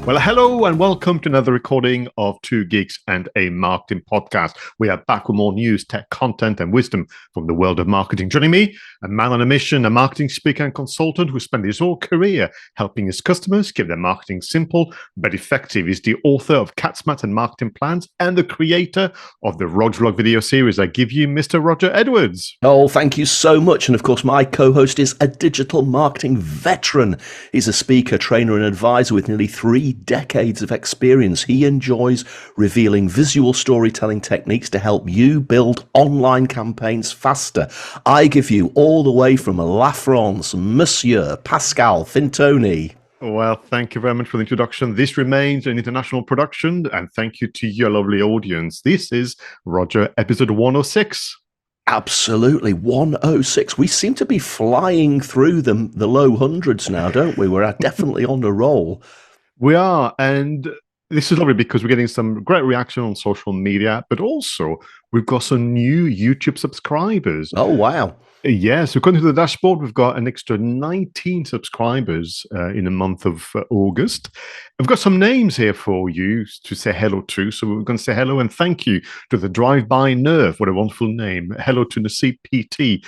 Well, hello and welcome to another recording of Two Geeks and a Marketing Podcast. We are back with more news, tech content, and wisdom from the world of marketing. Joining me, a man on a mission, a marketing speaker and consultant who spent his whole career helping his customers keep their marketing simple but effective. He's the author of 𝗧𝗵𝗲 Marketing Plans and the creator of the Roger Vlog video series. I give you Mr. Roger Edwards. Oh, thank you so much. And of course, my co-host is a digital marketing veteran. He's a speaker, trainer, and advisor with nearly 3 decades of experience. He enjoys revealing visual storytelling techniques to help you build online campaigns faster. I give you all the way from La France, Monsieur Pascal Fintoni. Well, thank you very much for the introduction. This remains an international production, and thank you to your lovely audience. This is Roger, episode 106. Absolutely, 106. We seem to be flying through the low hundreds now, don't we? We're definitely on a roll. We are, and this is lovely because we're getting some great reaction on social media, but also we've got some new YouTube subscribers. Oh, wow. Yes, according to the dashboard, we've got an extra 19 subscribers in the month of August. I've got some names here for you to say hello to. So we're going to say hello and thank you to the Drive-By Nerve. What a wonderful name. Hello to Natalie,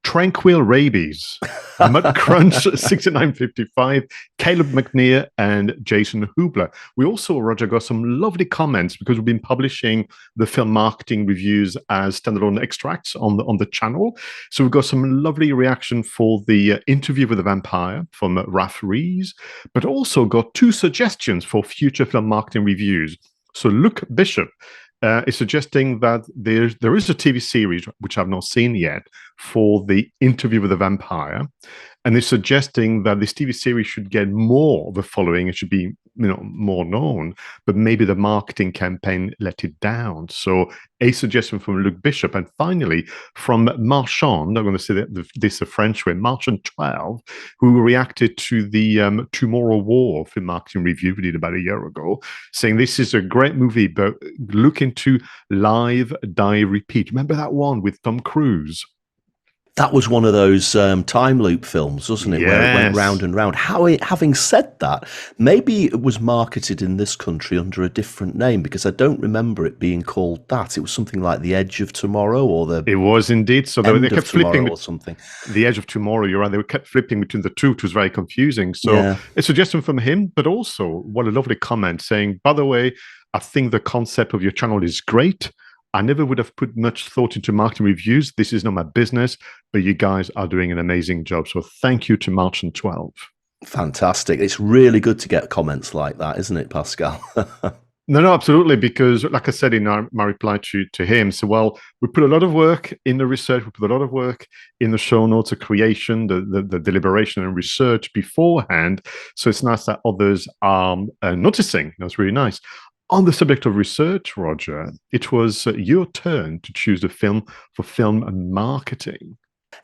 Tranquil Rabies, Mud Crunch 6955, 𝗧𝗵𝗶𝗀, and Jason Hubler. We also, Roger, got some lovely comments because we've been publishing the film marketing reviews as standalone extracts on the channel. So we've got some lovely reaction for the interview with the vampire from 𝗪𝗲𝗲𝗸, but also got 2 suggestions for future film marketing reviews. So 𝗪𝗲𝗶𝗀 is suggesting that there is a TV series, which I've not seen yet, for the interview with the vampire. And they're suggesting that this TV series should get more of a following. It should be, more known, but maybe the marketing campaign let it down. So a suggestion from 𝗪𝗶𝗶𝗀. And finally, from Marchand, I'm going to say this a French way, Marchand 12, who reacted to the Tomorrow War film marketing review we did about a year ago, saying this is a great movie, but look into Live, Die, Repeat. Remember that one with Tom Cruise? That was one of those time loop films, wasn't it? Yes. Where it went round and round. Having said that, maybe it was marketed in this country under a different name, because I don't remember it being called that. It was something like The Edge of Tomorrow, or the It was indeed. So they kept flipping or something. The Edge of Tomorrow. You're right. They kept flipping between the two. It was very confusing. So a suggestion from him, but also what a lovely comment saying, by the way, I think the concept of your channel is great. I never would have put much thought into marketing reviews. This is not my business, but you guys are doing an amazing job. So thank you to Marchand 12. Fantastic. It's really good to get comments like that, isn't it, Pascal? No, absolutely. Because like I said in my reply to him, so, well, we put a lot of work in the research. We put a lot of work in the show notes, the creation, the deliberation and research beforehand. So it's nice that others are noticing. That's really nice. On the subject of research, Roger, it was your turn to choose a film for film and marketing.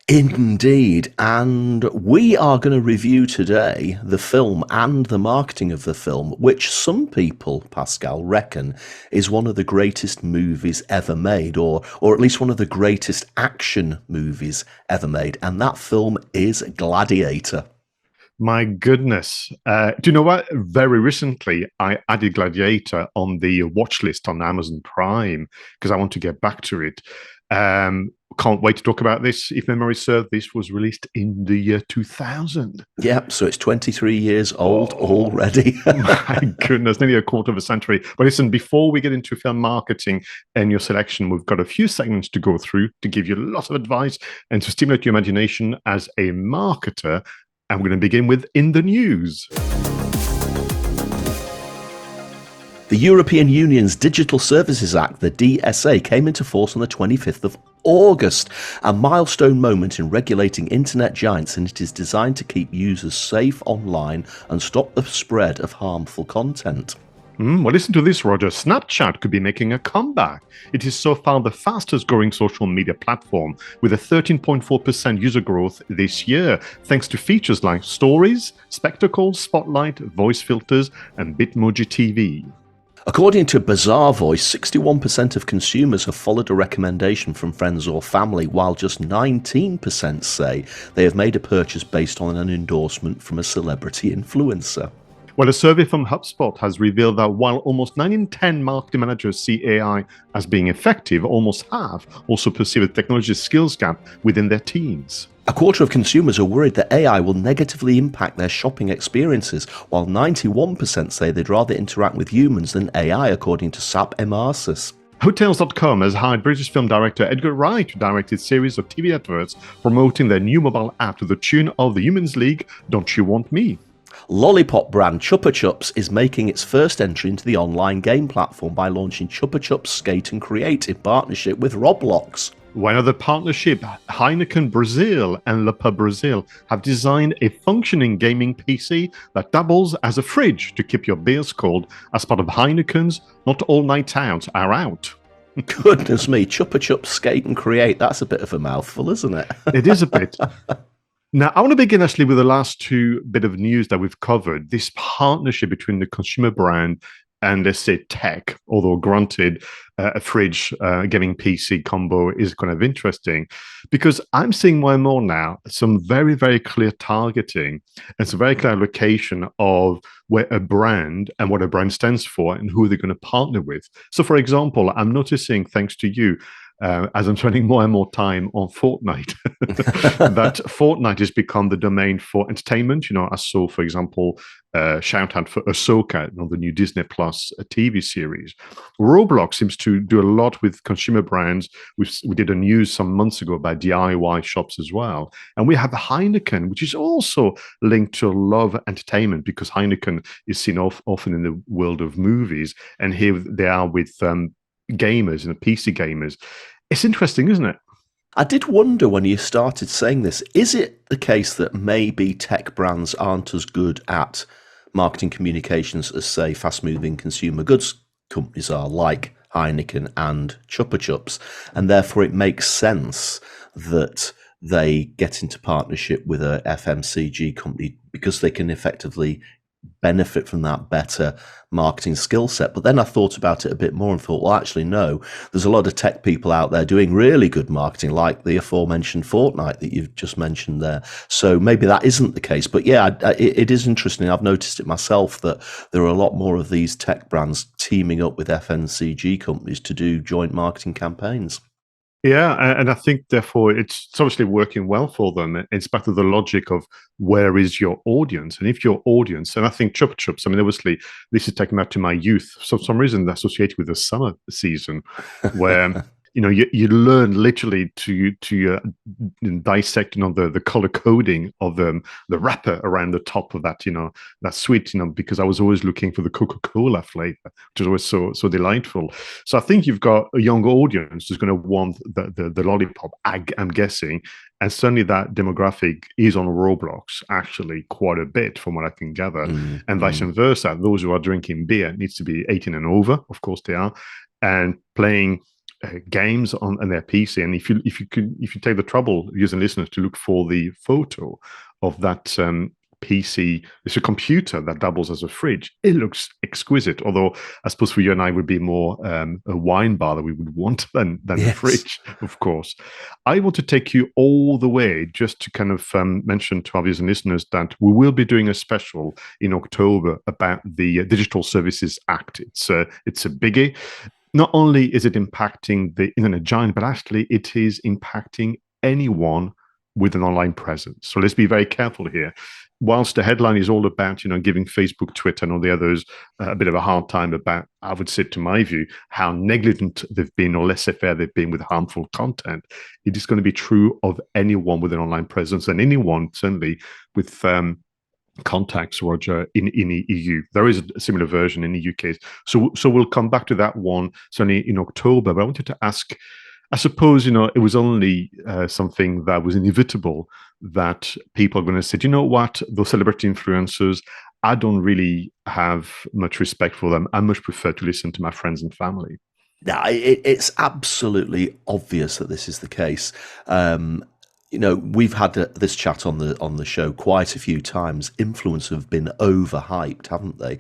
Indeed, and we are going to review today the film and the marketing of the film, which some people, Pascal, reckon is one of the greatest movies ever made, or at least one of the greatest action movies ever made, and that film is Gladiator. My goodness. Do you know what? Very recently, I added Gladiator on the watch list on Amazon Prime because I want to get back to it. Can't wait to talk about this. If memory serves, this was released in the year 2000. Yep, so it's 23 years old already. My goodness, nearly a quarter of a century. But listen, before we get into film marketing and your selection, we've got a few segments to go through to give you lots of advice and to stimulate your imagination as a marketer. And we're going to begin with In the News. The European Union's Digital Services Act, the DSA, came into force on the 25th of August, a milestone moment in regulating internet giants, and it is designed to keep users safe online and stop the spread of harmful content. Well, listen to this, Roger. Snapchat could be making a comeback. It is so far the fastest growing social media platform, with a 13.4% user growth this year, thanks to features like Stories, Spectacles, Spotlight, Voice Filters, and Bitmoji TV. According to 𝗪𝗲𝗶𝗀, 61% of consumers have followed a recommendation from friends or family, while just 19% say they have made a purchase based on an endorsement from a celebrity influencer. Well, a survey from HubSpot has revealed that while almost 9 in 10 marketing managers see AI as being effective, almost half also perceive a technology skills gap within their teams. A quarter of consumers are worried that AI will negatively impact their shopping experiences, while 91% say they'd rather interact with humans than AI, according to 𝗧𝗵𝗶𝗀𝗍. Hotels.com has hired British film director Edgar Wright to direct a series of TV adverts promoting their new mobile app to the tune of the Humans League, Don't You Want Me? Lollipop brand 𝗧𝗵𝗀𝗀𝗄𝗏 is making its first entry into the online game platform by launching 𝗧𝗵𝗀𝗄𝗏 Skate and Create in partnership with Roblox. One other partnership, Heineken Brazil and 𝗪𝗲𝗶𝘀 Brazil have designed a functioning gaming PC that doubles as a fridge to keep your beers cold as part of Heineken's Not All Night Out Are Out. Goodness me, 𝗧𝗵𝗀𝗀𝗄𝗏 Skate and Create, that's a bit of a mouthful, isn't it? It is a bit. Now, I want to begin actually with the last two bit of news that we've covered, this partnership between the consumer brand and, let's say, tech, although granted, a fridge gaming PC combo is kind of interesting, because I'm seeing more and more now some very, very clear targeting and some very clear location of where a brand and what a brand stands for and who they're going to partner with. So, for example, I'm noticing, thanks to you, as I'm spending more and more time on Fortnite, that Fortnite has become the domain for entertainment. You know, I saw, for example, shout out for 𝗧𝗵𝗶𝗀𝗀, the new Disney Plus TV series. Roblox seems to do a lot with consumer brands. We did a news some months ago about DIY shops as well. And we have Heineken, which is also linked to a lot of entertainment, because Heineken is seen often in the world of movies. And here they are with gamers and PC gamers. It's interesting, isn't it? I did wonder when you started saying this, is it the case that maybe tech brands aren't as good at marketing communications as, say, fast-moving consumer goods companies are, like Heineken and 𝗧𝗵𝗀𝗄𝗏s, and therefore it makes sense that they get into partnership with a FMCG company because they can effectively benefit from that better marketing skill set. But then I thought about it a bit more and thought, well, actually, no, there's a lot of tech people out there doing really good marketing, like the aforementioned Fortnite that you've just mentioned there. So maybe that isn't the case. But yeah, it is interesting. I've noticed it myself that there are a lot more of these tech brands teaming up with FMCG companies to do joint marketing campaigns. Yeah, and I think therefore it's obviously working well for them. It's back to the logic of where is your audience, and if your audience, and I think 𝗧𝗵𝗀𝗄𝗏s, I mean, obviously this is taking back to my youth. So for some reason they're associated with the summer season, where you learn literally to dissect the color coding of the wrapper around the top of that that sweet because I was always looking for the Coca-Cola flavor, which is always so delightful. So I think you've got a younger audience who's going to want the lollipop, I'm guessing, and certainly that demographic is on Roblox actually quite a bit from what I can gather, and vice versa. Those who are drinking beer needs to be 18 and over, of course they are, and playing games on their PC. And if you take the trouble, using listeners, to look for the photo of that PC, it's a computer that doubles as a fridge. It looks exquisite. Although I suppose for you and I would be more a wine bar that we would want than yes, a fridge, of course. I want to take you all the way just to kind of mention to our viewers and listeners that we will be doing a special in October about the Digital Services Act. It's a biggie. Not only is it impacting the internet giant, but actually it is impacting anyone with an online presence. So let's be very careful here. Whilst the headline is all about, giving Facebook, Twitter, and all the others a bit of a hard time about, I would say, to my view, how negligent they've been or laissez-faire they've been with harmful content, it is going to be true of anyone with an online presence, and anyone certainly with contacts, Roger, in the EU. There is a similar version in the UK. So we'll come back to that one certainly in October. But I wanted to ask, I suppose, it was only something that was inevitable that people are going to say, you know what, those celebrity influencers, I don't really have much respect for them. I much prefer to listen to my friends and family. Yeah, it's absolutely obvious that this is the case. We've had this chat on the show quite a few times. Influencers have been overhyped, haven't they?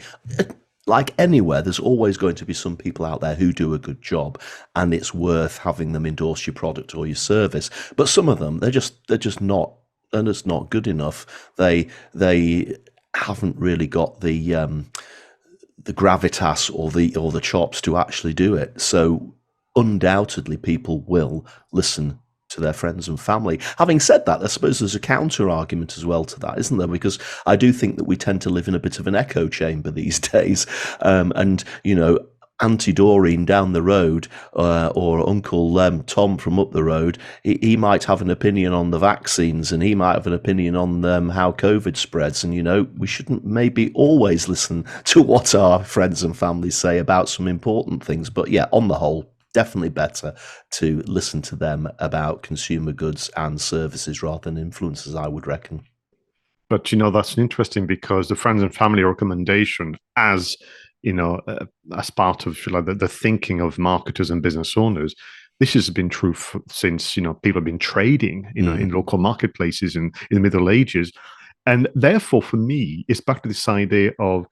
Like anywhere, there's always going to be some people out there who do a good job, and it's worth having them endorse your product or your service. But some of them, they're just not, and it's not good enough. They haven't really got the gravitas or the chops to actually do it. So undoubtedly people will listen to their friends and family. Having said that, I suppose there's a counter argument as well to that, isn't there? Because I do think that we tend to live in a bit of an echo chamber these days. And, you know, Auntie Doreen down the road, or Uncle Tom from up the road, he might have an opinion on the vaccines, and he might have an opinion on how COVID spreads. And, you know, we shouldn't maybe always listen to what our friends and family say about some important things. But yeah, on the whole, definitely better to listen to them about consumer goods and services rather than influencers, I would reckon. But, you know, that's interesting because the friends and family recommendation, as you know, as part of the thinking of marketers and business owners, this has been true since, you know, people have been trading, you know, in local marketplaces in the Middle Ages. And therefore, for me, it's back to this idea of,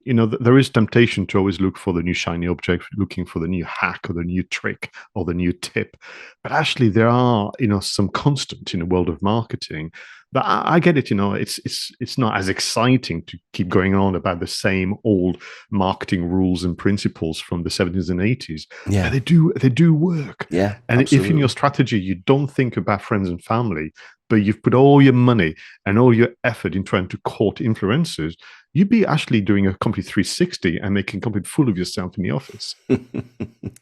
you know, there is temptation to always look for the new shiny object, looking for the new hack or the new trick or the new tip. But actually, there are, you know, some constant in the world of marketing. But I get it, you know, it's not as exciting to keep going on about the same old marketing rules and principles from the 70s and 80s. Yeah. But they do work. Yeah. And absolutely. if in your strategy you don't think about friends and family, but you've put all your money and all your effort in trying to court influencers, you'd be actually doing a complete 360 and making a complete fool of yourself in the office.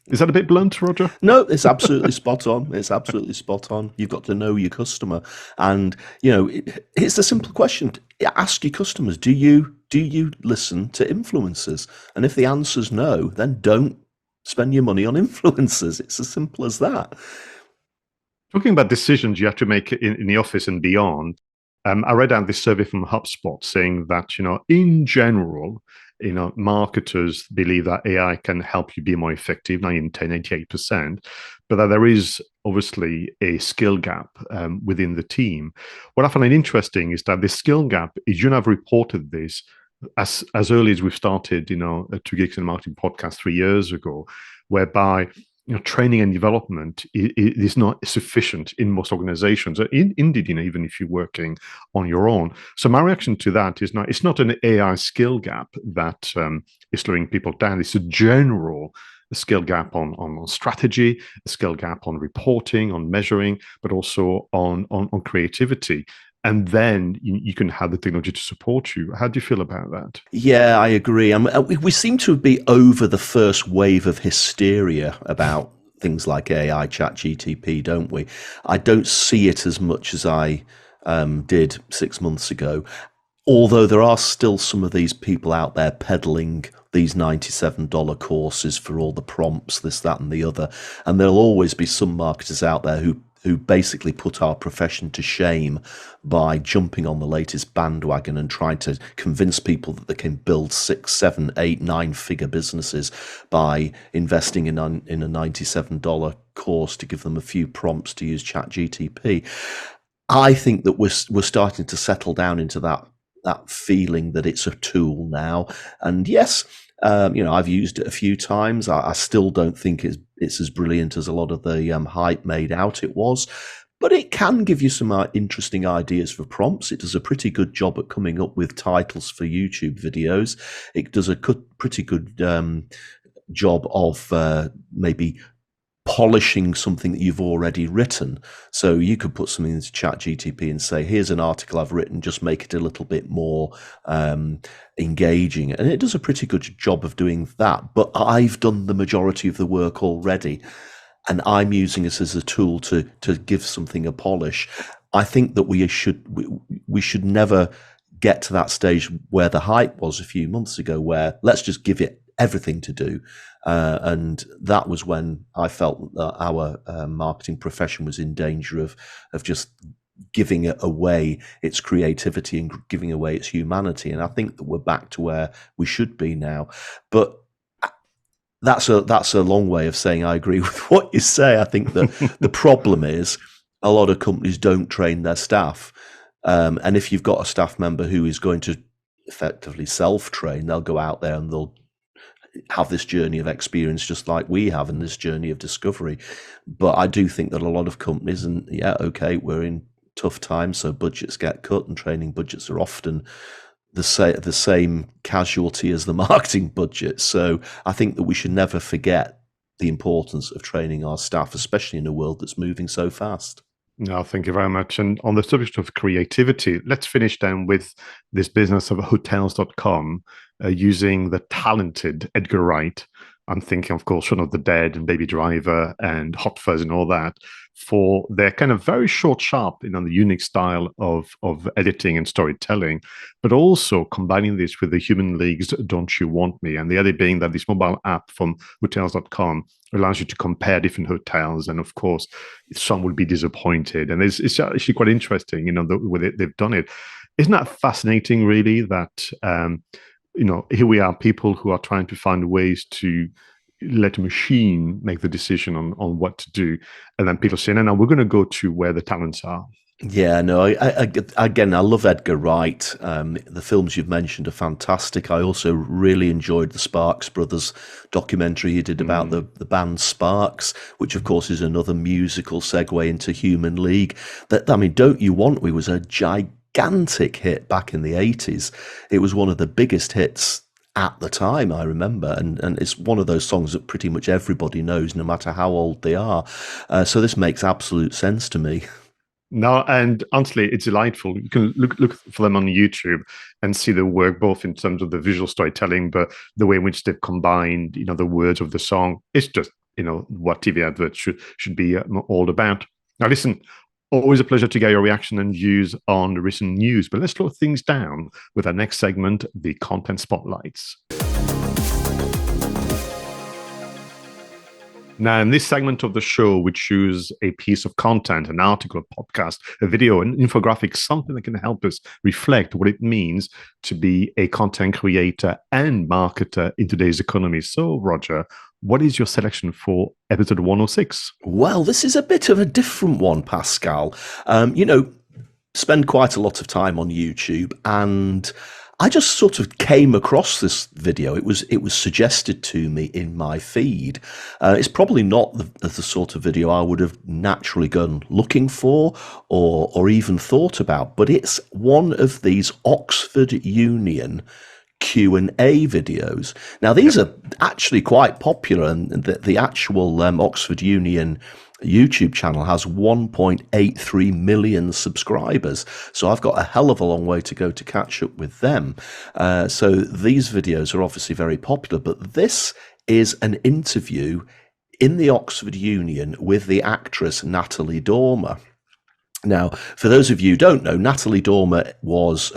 Is that a bit blunt, Roger? No, it's absolutely spot on. It's absolutely spot on. You've got to know your customer. And, you know, it's a simple question. Ask your customers, do you listen to influencers? And if the answer's no, then don't spend your money on influencers. It's as simple as that. Talking about decisions you have to make in the office and beyond, I read out this survey from HubSpot saying that, you know, in general, you know, marketers believe that AI can help you be more effective, 98%, but that there is obviously a skill gap within the team. What I find interesting is that this skill gap is, you and I've reported this as early as we've started, you know, a Two Geeks in Marketing podcast 3 years ago, whereby, you know, training and development is not sufficient in most organizations. Indeed, you know, even if you're working on your own. So my reaction to that is it's not an AI skill gap that is slowing people down. It's a general skill gap on strategy, a skill gap on reporting, on measuring, but also on creativity. And then you can have the technology to support you. How do you feel about that? Yeah, I agree. We seem to be over the first wave of hysteria about things like AI, ChatGTP, don't we? I don't see it as much as I did 6 months ago. Although there are still some of these people out there peddling these $97 courses for all the prompts, this, that, and the other. And there'll always be some marketers out there who basically put our profession to shame by jumping on the latest bandwagon and trying to convince people that they can build 6, 7, 8, 9-figure businesses by investing in a $97 course to give them a few prompts to use ChatGTP. I think that we're starting to settle down into that feeling that it's a tool now. And yes, you know, I've used it a few times. I still don't think it's as brilliant as a lot of the hype made out it was, but it can give you some interesting ideas for prompts. It does a pretty good job at coming up with titles for YouTube videos. It does a pretty good job of maybe polishing something that you've already written. So you could put something into ChatGTP and say, here's an article I've written, just make it a little bit more engaging. And it does a pretty good job of doing that. But I've done the majority of the work already, and I'm using it as a tool to give something a polish. I think that we should never get to that stage where the hype was a few months ago, where let's just give it everything to do. And that was when I felt that our marketing profession was in danger of just giving it away its creativity and giving away its humanity. And I think that we're back to where we should be now. But that's a long way of saying I agree with what you say. I think that the problem is a lot of companies don't train their staff. And if you've got a staff member who is going to effectively self-train, they'll go out there and they'll have this journey of experience just like we have in this journey of discovery. But I do think that a lot of companies, and yeah, okay, we're in tough times, so budgets get cut and training budgets are often the same casualty as the marketing budget. So I think that we should never forget the importance of training our staff, especially in a world that's moving so fast. No, thank you very much. And on the subject of creativity, let's finish then with this business of hotels.com using the talented Edgar Wright. I'm thinking, of course, Shaun of the Dead and Baby Driver and Hot Fuzz and all that, for their kind of very short, sharp, the unique style of editing and storytelling, but also combining this with the Human League's Don't You Want Me? And the idea being that this mobile app from hotels.com allows you to compare different hotels, and of course, some will be disappointed. And it's actually quite interesting, the way they've done it. Isn't that fascinating, really, that here we are, people who are trying to find ways to let a machine make the decision on what to do, and then people say, no, we're going to go to where the talents are. Yeah, no, I love Edgar Wright. The films you've mentioned are fantastic. I also really enjoyed the Sparks Brothers documentary he did about the band Sparks, which of course is another musical segue into Human League. Don't You Want Me was a gigantic hit back in the 80s. It was one of the biggest hits at the time, I remember, and it's one of those songs that pretty much everybody knows, no matter how old they are. So this makes absolute sense to me. No, and honestly, it's delightful. You can look for them on YouTube and see the work, both in terms of the visual storytelling, but the way in which they've combined, the words of the song. It's just, what TV adverts should be all about. Now, listen, always a pleasure to get your reaction and views on the recent news, but let's slow things down with our next segment, the Content Spotlights. Now, in this segment of the show, we choose a piece of content, an article, a podcast, a video, an infographic, something that can help us reflect what it means to be a content creator and marketer in today's economy. So, Roger, what is your selection for episode 106? Well, this is a bit of a different one, Pascal. Spend quite a lot of time on YouTube, and I just sort of came across this video. It was suggested to me in my feed. It's probably not the sort of video I would have naturally gone looking for or even thought about, but it's one of these Oxford Union Q&A videos. Now, these are actually quite popular, and the actual Oxford Union YouTube channel has 1.83 million subscribers. So I've got a hell of a long way to go to catch up with them. So these videos are obviously very popular, but this is an interview in the Oxford Union with the actress Natalie Dormer. Now, for those of you who don't know, Natalie Dormer was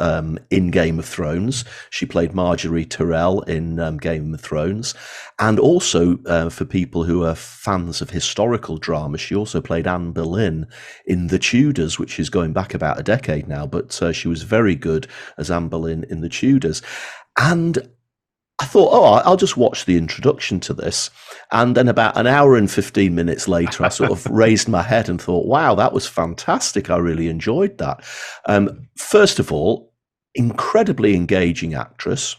in Game of Thrones. She played Marjorie Tyrell in Game of Thrones. And also, for people who are fans of historical drama, she also played Anne Boleyn in The Tudors, which is going back about a decade now. But she was very good as Anne Boleyn in The Tudors. And I thought, I'll just watch the introduction to this. And then about an hour and 15 minutes later, I sort of raised my head and thought, wow, that was fantastic. I really enjoyed that. First of all, incredibly engaging actress.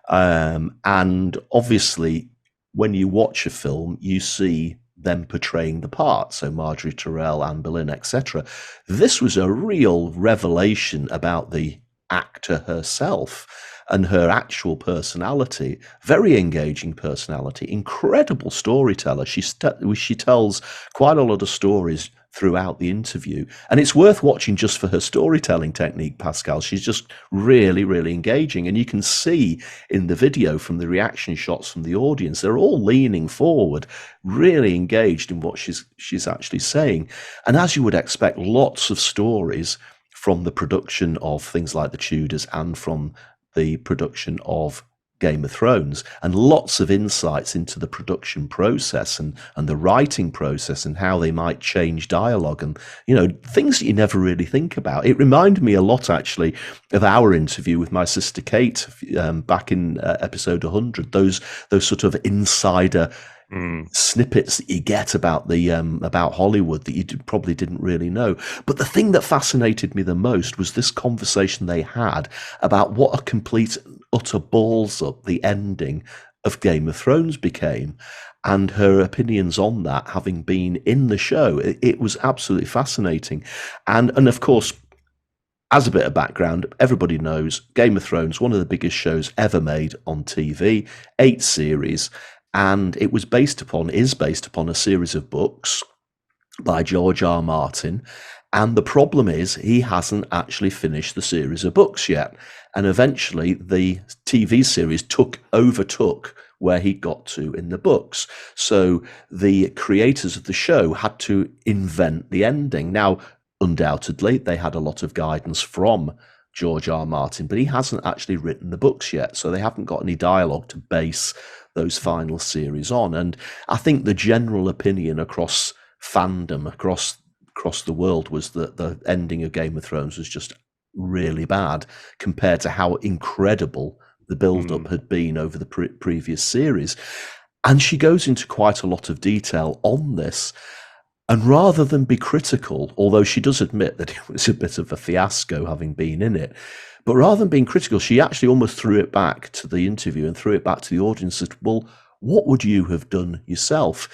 And obviously, when you watch a film, you see them portraying the part. So Marjorie Tyrell, Anne Boleyn, etc. This was a real revelation about the actor herself and her actual personality. Very engaging personality, incredible storyteller. She tells quite a lot of stories throughout the interview, and it's worth watching just for her storytelling technique, Pascal. She's just really, really engaging, and you can see in the video from the reaction shots from the audience, they're all leaning forward, really engaged in what she's actually saying. And as you would expect, lots of stories from the production of things like The Tudors and from the production of Game of Thrones, and lots of insights into the production process and the writing process and how they might change dialogue and, things that you never really think about. It reminded me a lot, actually, of our interview with my sister Kate back in episode 100, those sort of insider snippets that you get about about Hollywood that you probably didn't really know. But the thing that fascinated me the most was this conversation they had about what a complete utter balls up the ending of Game of Thrones became, and her opinions on that, having been in the show. It was absolutely fascinating, and of course, As a bit of background, everybody knows Game of Thrones, one of the biggest shows ever made on TV, 8 series, and it is based upon a series of books by George R. R. Martin. And the problem is he hasn't actually finished the series of books yet. And eventually the TV series overtook where he got to in the books. So the creators of the show had to invent the ending. Now, undoubtedly, they had a lot of guidance from George R. R. Martin, but he hasn't actually written the books yet. So they haven't got any dialogue to base those final series on. And I think the general opinion across fandom, across the world, was that the ending of Game of Thrones was just really bad compared to how incredible the build-up had been over the previous series. And she goes into quite a lot of detail on this. And rather than be critical, although she does admit that it was a bit of a fiasco having been in it, but rather than being critical, she actually almost threw it back to the interview and threw it back to the audience and said, well, what would you have done yourself?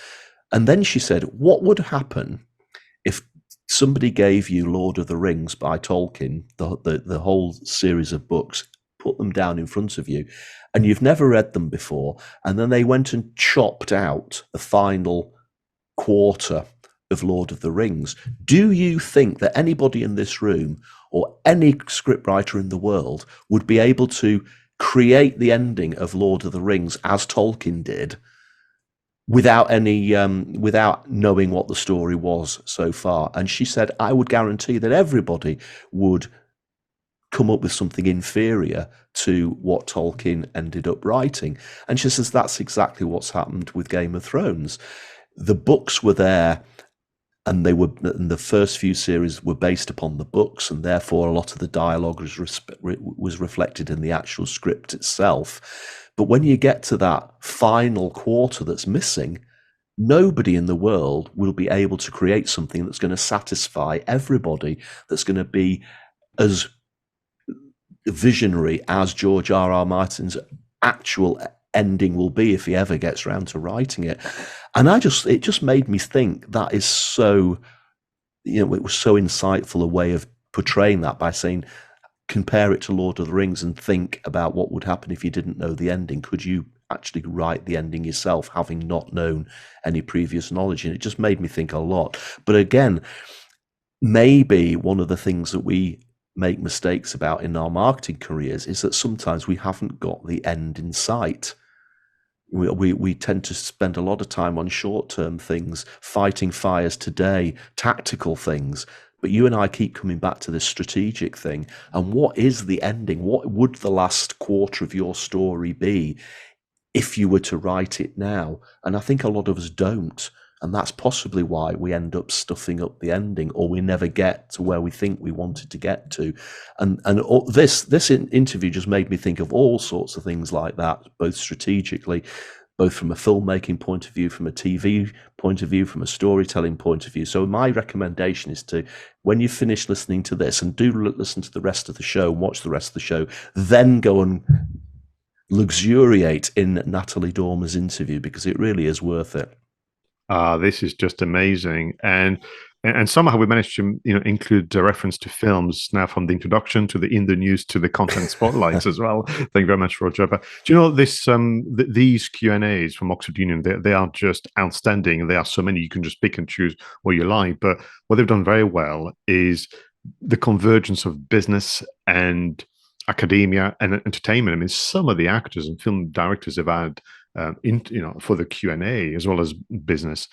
And then she said, what would happen if somebody gave you Lord of the Rings by Tolkien, the whole series of books, put them down in front of you, and you've never read them before, and then they went and chopped out the final quarter of Lord of the Rings? Do you think that anybody in this room or any scriptwriter in the world would be able to create the ending of Lord of the Rings as Tolkien did without knowing what the story was so far? And she said, I would guarantee that everybody would come up with something inferior to what Tolkien ended up writing. And she says that's exactly what's happened with Game of Thrones. The books were there, and the first few series were based upon the books, and therefore a lot of the dialogue was reflected in the actual script itself. But when you get to that final quarter that's missing, nobody in the world will be able to create something that's going to satisfy everybody, that's going to be as visionary as George R. Martin's actual ending will be if he ever gets around to writing it. And it just made me think that is so, it was so insightful a way of portraying that by saying, compare it to Lord of the Rings and think about what would happen if you didn't know the ending. Could you actually write the ending yourself, having not known any previous knowledge? And it just made me think a lot. But again, maybe one of the things that we make mistakes about in our marketing careers is that sometimes we haven't got the end in sight. We tend to spend a lot of time on short-term things, fighting fires today, tactical things. But you and I keep coming back to this strategic thing. And what is the ending? What would the last quarter of your story be if you were to write it now? And I think a lot of us don't. And that's possibly why we end up stuffing up the ending, or we never get to where we think we wanted to get to. And this interview just made me think of all sorts of things like that, both strategically, both from a filmmaking point of view, from a TV point of view, from a storytelling point of view. So my recommendation is to, when you finish listening to this, and do listen to the rest of the show, and watch the rest of the show, then go and luxuriate in Natalie Dormer's interview, because it really is worth it. This is just amazing, and somehow we managed to include a reference to films now, from the introduction to the in the news to the content spotlights as well. Thank you very much, Roger. But do you know this? These Q&As from Oxford Union, they are just outstanding. There are so many, you can just pick and choose what you like. But what they've done very well is the convergence of business and academia and entertainment. I mean, some of the actors and film directors have had for the Q&A, as well as business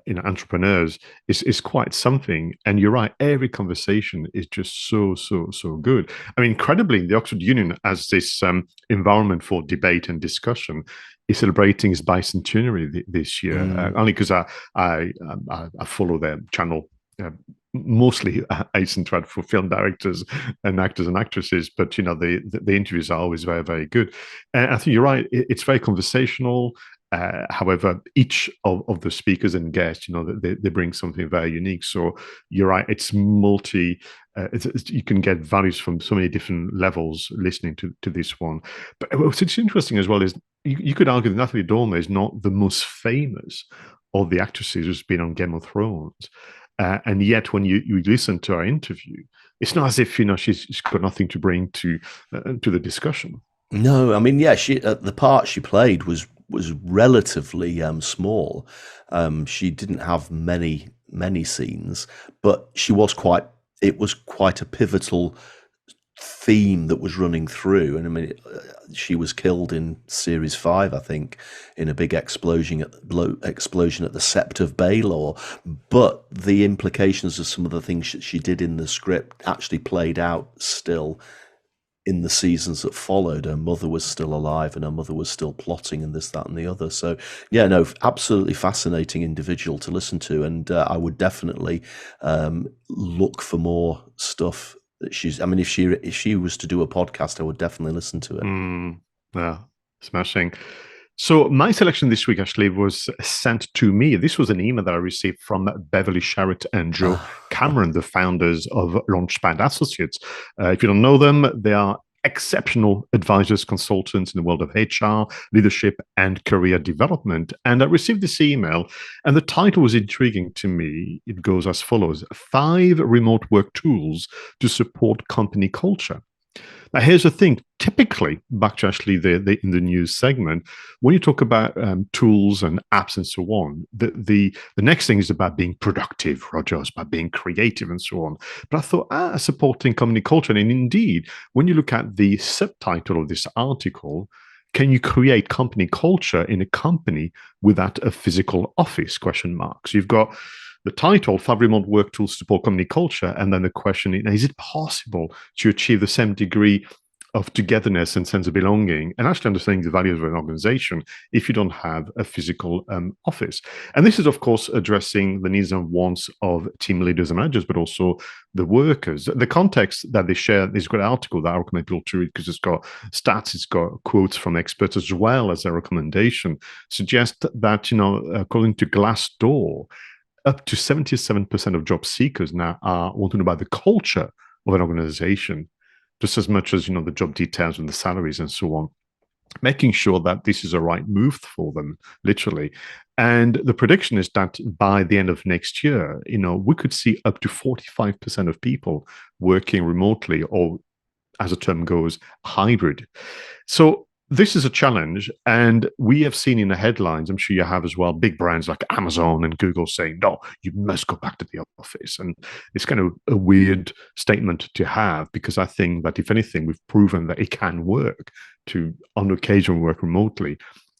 entrepreneurs, is quite something. And you're right, every conversation is just so good. I mean, incredibly, the Oxford Union, as this environment for debate and discussion, is celebrating its bicentenary this year. Only because I follow their channel, mostly @AceandThread for film directors and actors and actresses, but the interviews are always very good. And I think you're right, it's very conversational. However, each of the speakers and guests, they bring something very unique. So you're right, it's multi. You can get values from so many different levels listening to this one. But what's interesting as well is you could argue that Natalie Dormer is not the most famous of the actresses who's been on Game of Thrones. And yet, when you listen to our interview, it's not as if she's got nothing to bring to the discussion. No, I mean, yeah, she the part she played was relatively small. She didn't have many scenes, but it was quite a pivotal theme that was running through. And I mean, she was killed in series 5, I think, in a big explosion at the 𝗧𝗵𝗶𝗀𝗵𝗁. But the implications of some of the things that she did in the script actually played out still in the seasons that followed. Her mother was still alive, and her mother was still plotting, and this, that, and the other. So, yeah, no, absolutely fascinating individual to listen to, and I would definitely look for more stuff that she's. I mean, if she was to do a podcast, I would definitely listen to it. Yeah, smashing. So my selection this week actually was sent to me. This was an email that I received from Beverly, Sherratt, and Joe Cameron, the founders of Launchpad Associates. If you don't know them, they are exceptional advisors, consultants in the world of HR, leadership, and career development. And I received this email, and the title was intriguing to me. It goes as follows: 5 remote work tools to support company culture. Now, here's the thing. Typically, back to actually in the news segment, when you talk about tools and apps and so on, the next thing is about being productive, Roger, it's about being creative and so on. But I thought, supporting company culture. And indeed, when you look at the subtitle of this article, can you create company culture in a company without a physical office? Question mark. So you've got the title, 5 remote work tools to support company culture, and then the question is it possible to achieve the same degree of togetherness and sense of belonging and actually understanding the values of an organization if you don't have a physical office? And this is, of course, addressing the needs and wants of team leaders and managers, but also the workers. The context that they share, this great article that I recommend people to read because it's got stats, it's got quotes from experts as well as a recommendation, suggest that, according to Glassdoor, up to 77% of job seekers now want to know about the culture of an organization, just as much as, the job details and the salaries and so on, making sure that this is a right move for them, literally. And the prediction is that by the end of next year, we could see up to 45% of people working remotely, or as the term goes, hybrid. So this is a challenge, and we have seen in the headlines, I'm sure you have as well, big brands like Amazon and Google saying, no, you must go back to the office. And it's kind of a weird statement to have, because I think that if anything, we've proven that it can work to, on occasion, work remotely.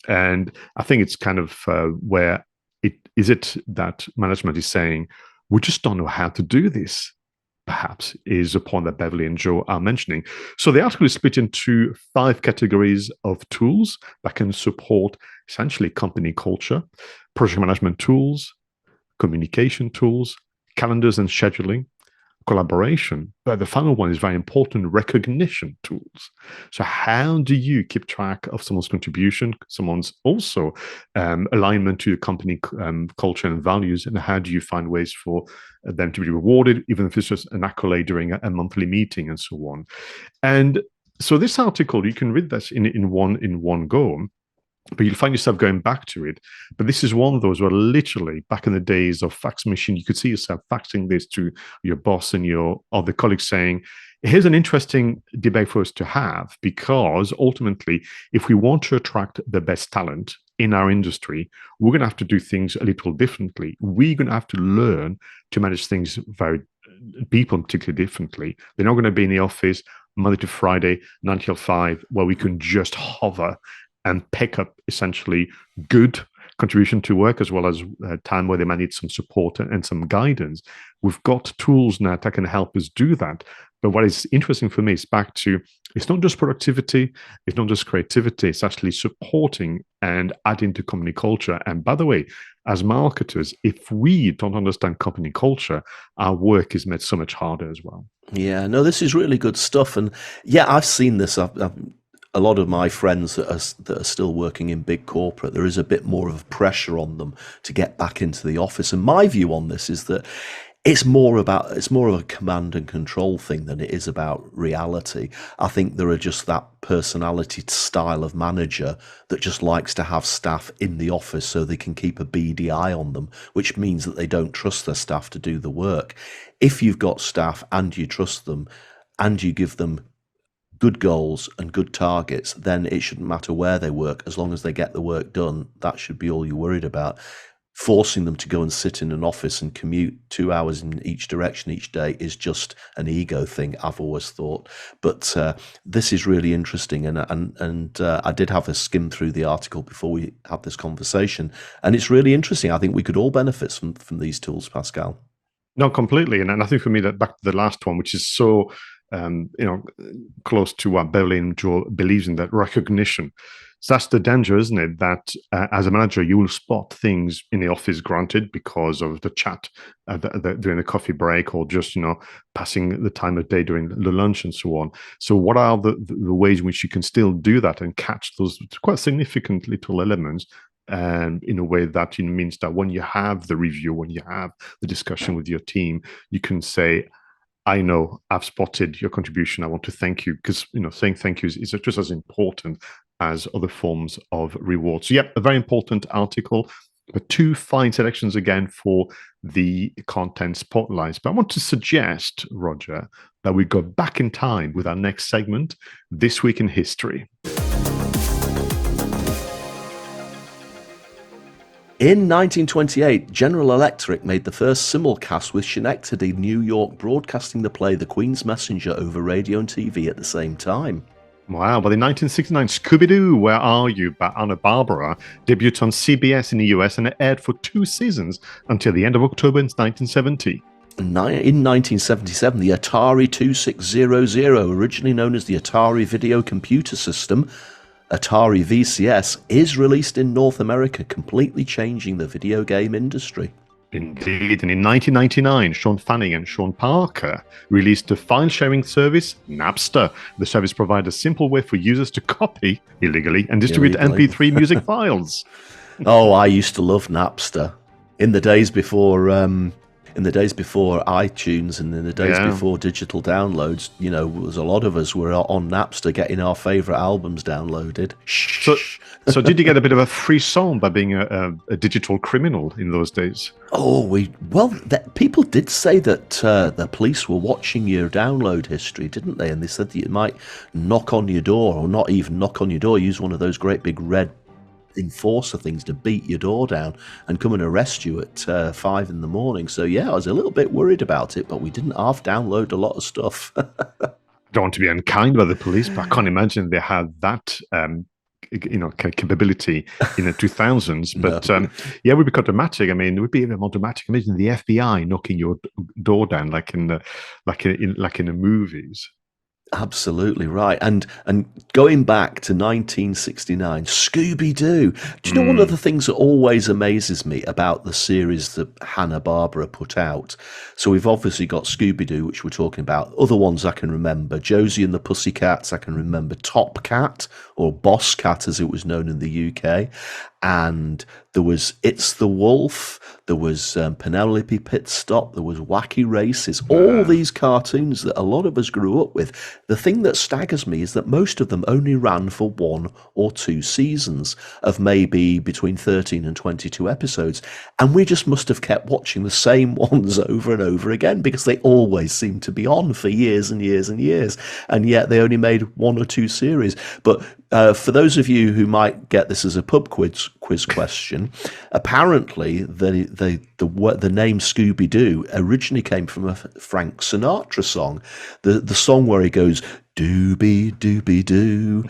And I think it's kind of where it that management is saying, we just don't know how to do this, perhaps, is a point that Beverly and Joe are mentioning. So the article is split into 5 categories of tools that can support essentially company culture: project management tools, communication tools, calendars and scheduling, collaboration. But the final one is very important: recognition tools. So how do you keep track of someone's contribution, someone's also alignment to the company culture and values, and how do you find ways for them to be rewarded, even if it's just an accolade during a monthly meeting and so on? And so this article, you can read this in one go, but you'll find yourself going back to it. But this is one of those where literally back in the days of fax machine, you could see yourself faxing this to your boss and your other colleagues saying, here's an interesting debate for us to have, because ultimately, if we want to attract the best talent in our industry, we're going to have to do things a little differently. We're going to have to learn to manage things people particularly differently. They're not going to be in the office Monday to Friday, 9 till 5, where we can just hover and pick up essentially good contribution to work, as well as time where they might need some support and some guidance. We've got tools now that can help us do that. But what is interesting for me is back to, it's not just productivity, it's not just creativity, it's actually supporting and adding to company culture. And by the way, as marketers, if we don't understand company culture, our work is made so much harder as well. Yeah, no, this is really good stuff. And yeah, I've seen this. A lot of my friends that are still working in big corporate, there is a bit more of pressure on them to get back into the office. And my view on this is that It's more of a command and control thing than it is about reality. I think there are just that personality style of manager that just likes to have staff in the office so they can keep a beady eye on them, which means that they don't trust their staff to do the work. If you've got staff and you trust them and you give them good goals and good targets, then it shouldn't matter where they work. As long as they get the work done, that should be all you're worried about. Forcing them to go and sit in an office and commute 2 hours in each direction each day is just an ego thing, I've always thought. But this is really interesting, and I did have a skim through the article before we had this conversation, and it's really interesting. I think we could all benefit from these tools, Pascal. No, completely. And I think for me, that back to the last one, which is so close to what Beverly and Joel believes in, that recognition. So that's the danger, isn't it? That as a manager, you will spot things in the office, granted, because of the chat during the coffee break, or just, passing the time of day during the lunch and so on. So what are the ways in which you can still do that and catch those quite significant little elements, and in a way that means that when you have the review, when you have the discussion with your team, you can say, I know I've spotted your contribution. I want to thank you, because saying thank you is just as important as other forms of reward. So, a very important article. But 2 fine selections again for the content spotlights. But I want to suggest, Roger, that we go back in time with our next segment, This Week in History. In 1928, General Electric made the first simulcast with Schenectady, New York, broadcasting the play The Queen's Messenger over radio and TV at the same time. Wow. Well, in 1969, Scooby-Doo, Where Are You? By 𝗓𝗏𝗄𝗏 debuted on CBS in the US, and it aired for 2 seasons until the end of October 1970. In 1977, the Atari 2600, originally known as the Atari Video Computer System, Atari VCS, is released in North America, completely changing the video game industry. Indeed. And in 1999, Sean Fanning and Sean Parker released the file-sharing service Napster. The service provides a simple way for users to copy, illegally, and distribute MP3 music files. Oh, I used to love Napster. In the days before iTunes and in the days before digital downloads, was a lot of us were on Napster getting our favourite albums downloaded. So did you get a bit of a frisson by being a digital criminal in those days? Oh, people did say that the police were watching your download history, didn't they? And they said that you might knock on your door, or not even knock on your door, use one of those great big red enforcer things to beat your door down and come and arrest you at 5 in the morning. So I was a little bit worried about it, but we didn't half download a lot of stuff. I don't want to be unkind by the police, but I can't imagine they had that capability in the 2000s. But it would be quite dramatic. I mean, it would be even more dramatic. Imagine the FBI knocking your door down, like in the movies. Absolutely right. And going back to 1969, Scooby-Doo. Do you know one of the things that always amazes me about the series that Hanna-Barbera put out? So we've obviously got Scooby-Doo, which we're talking about. Other ones I can remember, Josie and the Pussycats. I can remember Top Cat, or Boss Cat as it was known in the UK. And there was It's the Wolf, there was Penelope Pitstop, there was Wacky Races, all these cartoons that a lot of us grew up with. The thing that staggers me is that most of them only ran for 1 or 2 seasons of maybe between 13 and 22 episodes. And we just must have kept watching the same ones over and over again because they always seemed to be on for years and years and years. And yet they only made 1 or 2 series. But for those of you who might get this as a pub quiz question, apparently the name Scooby-Doo originally came from a Frank Sinatra song. The song where he goes, "Dooby dooby doo."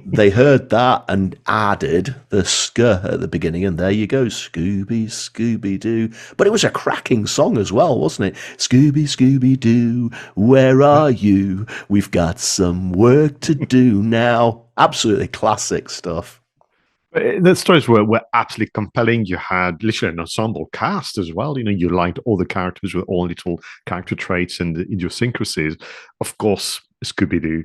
They heard that and added the sk at the beginning, and there you go, Scooby, Scooby-Doo. But it was a cracking song as well, wasn't it? Scooby, Scooby-Doo, where are you? We've got some work to do now. Absolutely classic stuff. The stories were absolutely compelling. You had literally an ensemble cast as well. You liked all the characters with all little character traits and the idiosyncrasies. Of course, Scooby-Doo.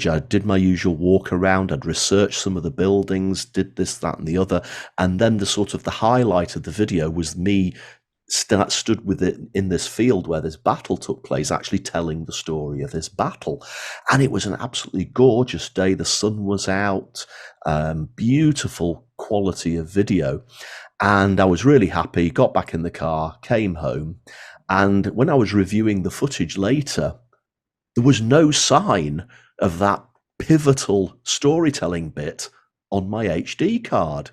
footage. I did my usual walk around. I'd researched some of the buildings, did this, that, and the other. And then the highlight of the video was me stood with it in this field where this battle took place, actually telling the story of this battle. And it was an absolutely gorgeous day. The sun was out, beautiful quality of video. And I was really happy, got back in the car, came home. And when I was reviewing the footage later, there was no sign of that pivotal storytelling bit on my HD card.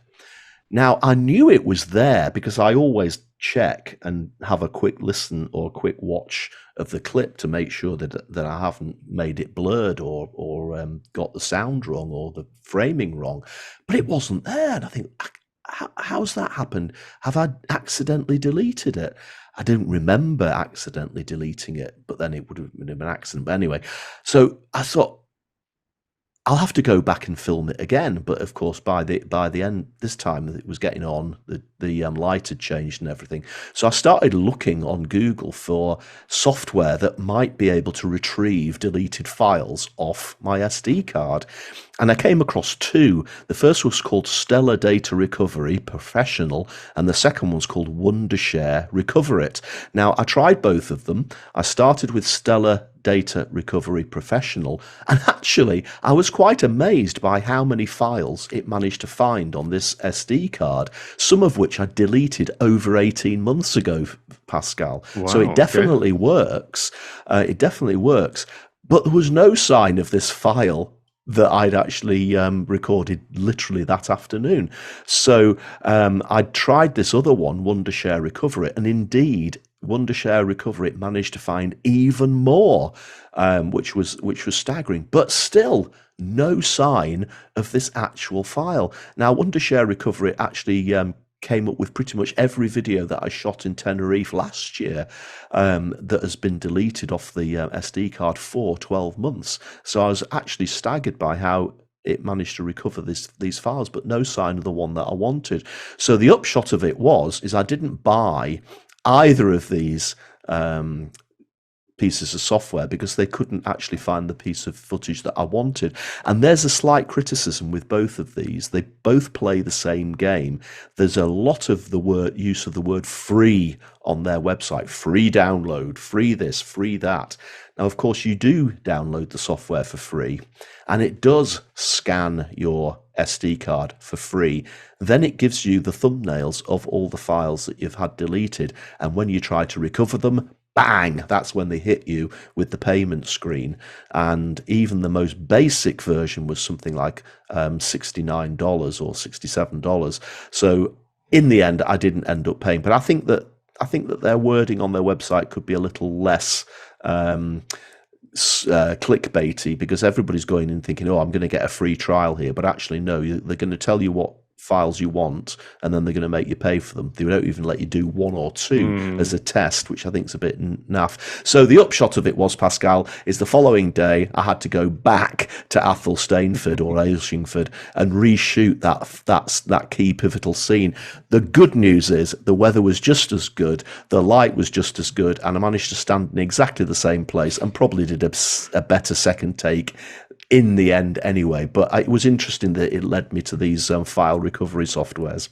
Now, I knew it was there because I always check and have a quick listen or a quick watch of the clip to make sure that I haven't made it blurred or got the sound wrong or the framing wrong. But it wasn't there. And I think, how's that happened? Have I accidentally deleted it? I didn't remember accidentally deleting it, but then it would have been an accident. But anyway, so I thought, I'll have to go back and film it again. But of course, by the end, this time it was getting on. The light had changed and everything. So I started looking on Google for software that might be able to retrieve deleted files off my SD card. And I came across two. The first was called Stellar Data Recovery Professional, and the second one's called Wondershare Recover It. Now, I tried both of them. I started with Stellar Data Recovery Professional, and actually I was quite amazed by how many files it managed to find on this SD card, some of which I deleted over 18 months ago, Pascal. Wow, so it definitely works. It definitely works. But there was no sign of this file that I'd actually recorded literally that afternoon. So I tried this other one, Wondershare Recover It, and indeed Wondershare Recover It managed to find even more, which was staggering. But still, no sign of this actual file. Now, Wondershare Recover It actually came up with pretty much every video that I shot in Tenerife last year that has been deleted off the SD card for 12 months. So I was actually staggered by how it managed to recover these files, but no sign of the one that I wanted. So the upshot of it is I didn't buy either of these pieces of software because they couldn't actually find the piece of footage that I wanted. And there's a slight criticism with both of these. They both play the same game. There's a lot of the use of the word free on their website. Free download, free this, free that. Now, of course, you do download the software for free, and it does scan your SD card for free. Then it gives you the thumbnails of all the files that you've had deleted. And when you try to recover them, bang, that's when they hit you with the payment screen. And even the most basic version was something like $69 or $67. So in the end, I didn't end up paying. But I think that their wording on their website could be a little less clickbaity, because everybody's going in thinking, oh, I'm going to get a free trial here. But actually, no, they're going to tell you what files you want, and then they're going to make you pay for them. They don't even let you do one or two as a test, which I think is a bit naff. So the upshot of it was, Pascal, is the following day I had to go back to 𝗧𝗵𝗲 or 𝗖𝗪𝗂𝗃 and reshoot that key pivotal scene. The good news is the weather was just as good, the light was just as good, and I managed to stand in exactly the same place and probably did a better second take in the end anyway. But it was interesting that it led me to these file recovery softwares.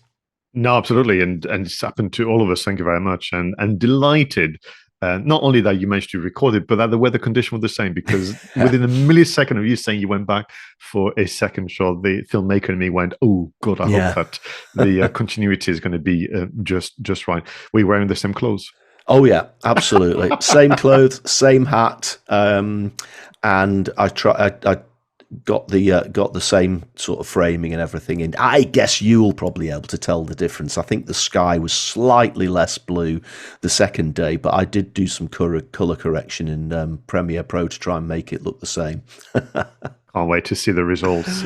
No, absolutely. And it's happened to all of us. Thank you very much. And delighted, not only that you managed to record it, but that the weather condition was the same, because within a millisecond of you saying you went back for a second shot, the filmmaker in me went, oh, God, I hope that the continuity is going to be just right. Were you wearing the same clothes? Oh, yeah, absolutely. Same clothes, same hat. And I got the same sort of framing and everything. And I guess you'll probably be able to tell the difference. I think the sky was slightly less blue the second day, but I did do some color correction in Premiere Pro to try and make it look the same. Can't wait to see the results.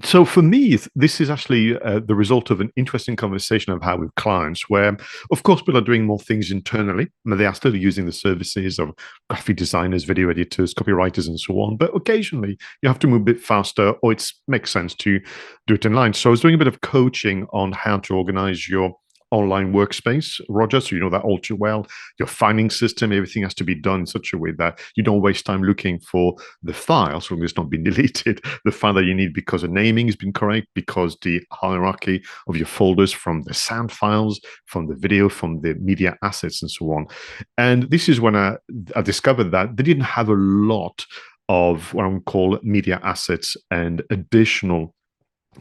So for me, this is actually the result of an interesting conversation I've had with clients where, of course, people are doing more things internally, and they are still using the services of graphic designers, video editors, copywriters, and so on. But occasionally, you have to move a bit faster, or it makes sense to do it in line. So I was doing a bit of coaching on how to organize your online workspace, Roger, so you know that all too well. Your filing system, everything has to be done in such a way that you don't waste time looking for the file, so long as it's not been deleted, the file that you need because the naming has been correct, because the hierarchy of your folders from the sound files, from the video, from the media assets, and so on. And this is when I discovered that they didn't have a lot of what I would call media assets and additional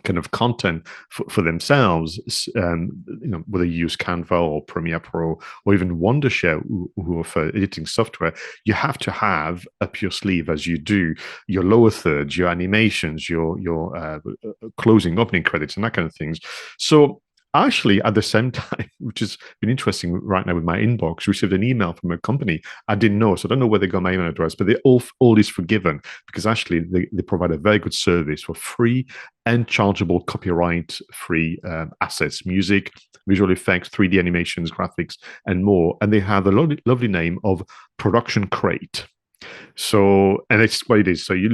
kind of content for themselves, whether you use Canva or Premiere Pro or even Wondershare, who offer editing software, you have to have up your sleeve, as you do, your lower thirds, your animations, your closing, opening credits, and that kind of things. So actually, at the same time, which has been interesting right now with my inbox, received an email from a company I didn't know, so I don't know where they got my email address, but all is forgiven, because actually they provide a very good service for free and chargeable copyright-free assets, music, visual effects, 3D animations, graphics, and more. And they have a lovely name of Production Crate. So, and it's what it is. So you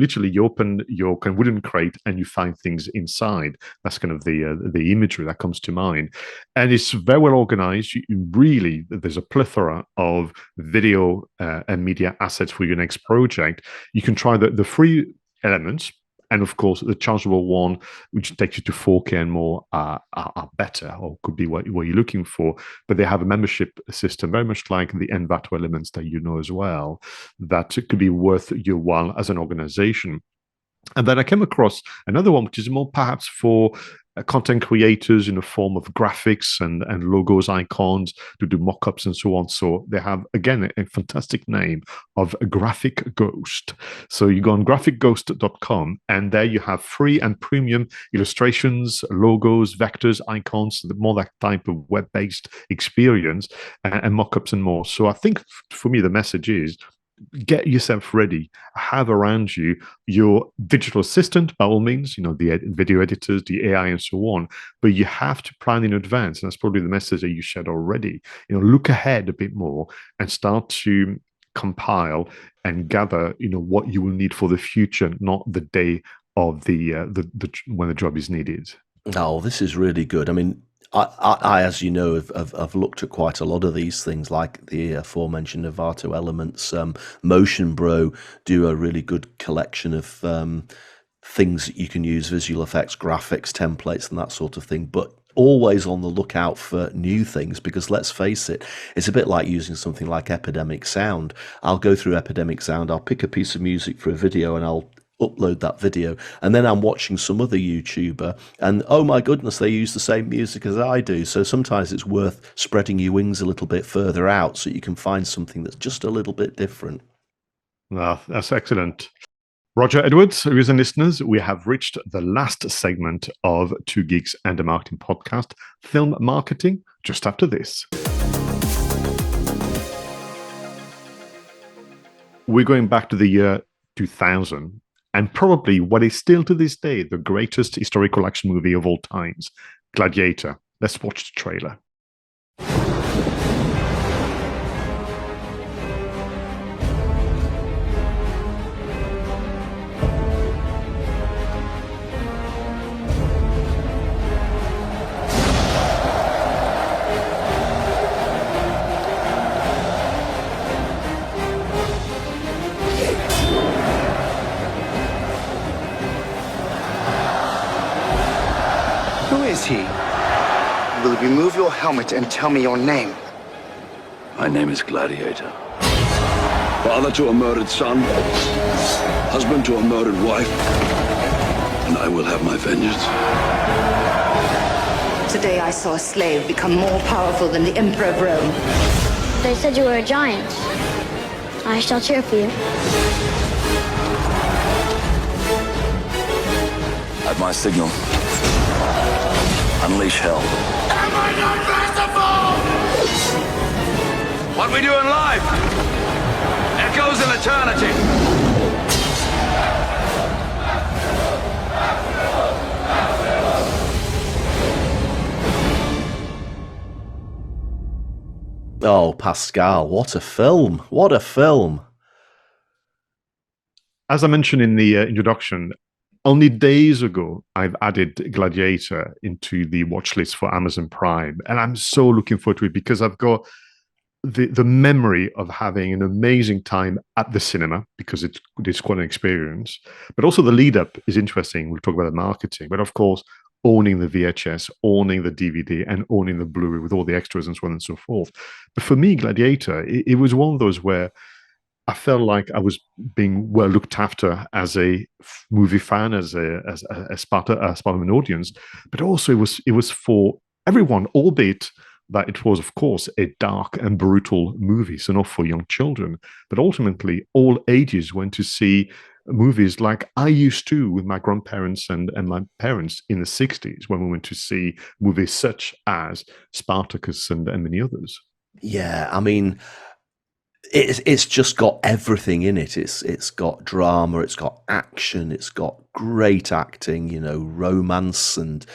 open your kind of wooden crate and you find things inside. That's kind of the imagery that comes to mind, and it's very well organized. There's a plethora of video and media assets for your next project. You can try the free elements, and of course, the chargeable one, which takes you to 4K and more, are better, or could be what you're looking for. But they have a membership system, very much like the Envato elements that you know as well, that could be worth your while as an organization. And then I came across another one, which is more perhaps for content creators in the form of graphics and logos, icons, to do mock-ups and so on. So they have, again, a fantastic name of Graphic Ghost. So you go on graphicghost.com, and there you have free and premium illustrations, logos, vectors, icons, more that type of web-based experience, and mock-ups and more. So I think for me, the message is, get yourself ready. Have around you your digital assistant, by all means, the video editors, the AI, and so on. But you have to plan in advance. And that's probably the message that you shared already. Look ahead a bit more and start to compile and gather, what you will need for the future, not the day of the when the job is needed. Oh, this is really good. I mean, I, as you know, have looked at quite a lot of these things, like the aforementioned Envato elements. Motion Bro do a really good collection of things that you can use, visual effects, graphics, templates, and that sort of thing. But always on the lookout for new things, because let's face it, it's a bit like using something like Epidemic Sound. I'll go through Epidemic Sound, I'll pick a piece of music for a video, and I'll upload that video, and then I'm watching some other YouTuber, and oh my goodness, they use the same music as I do. So sometimes it's worth spreading your wings a little bit further out so you can find something that's just a little bit different. Well, that's excellent. Roger Edwards, viewers and listeners, we have reached the last segment of Two Geeks and a Marketing podcast, film marketing, just after this. We're going back to the year 2000, and probably what is still to this day the greatest historical action movie of all times, Gladiator. Let's watch the trailer. He? Will you remove your helmet and tell me your name? My name is Gladiator. Father to a murdered son, husband to a murdered wife, and I will have my vengeance. Today I saw a slave become more powerful than the Emperor of Rome. They said you were a giant. I shall cheer for you. At my signal, unleash hell. Am I not merciful? What we do in life echoes in eternity. Oh, Pascal, what a film. What a film. As I mentioned in the introduction, only days ago, I've added Gladiator into the watch list for Amazon Prime, and I'm so looking forward to it because I've got the memory of having an amazing time at the cinema, because it's quite an experience, but also the lead up is interesting. We'll talk about the marketing, but of course, owning the VHS, owning the DVD, and owning the Blu-ray with all the extras and so on and so forth. But for me, Gladiator, it was one of those where I felt like I was being well looked after as a movie fan, as part of an audience, but also it was for everyone, albeit that it was, of course, a dark and brutal movie, so not for young children, but ultimately all ages went to see movies like I used to with my grandparents and my parents in the 60s when we went to see movies such as Spartacus and many others. Yeah, I mean, it's just got everything in it. It's got drama, it's got action, it's got great acting, you know, romance and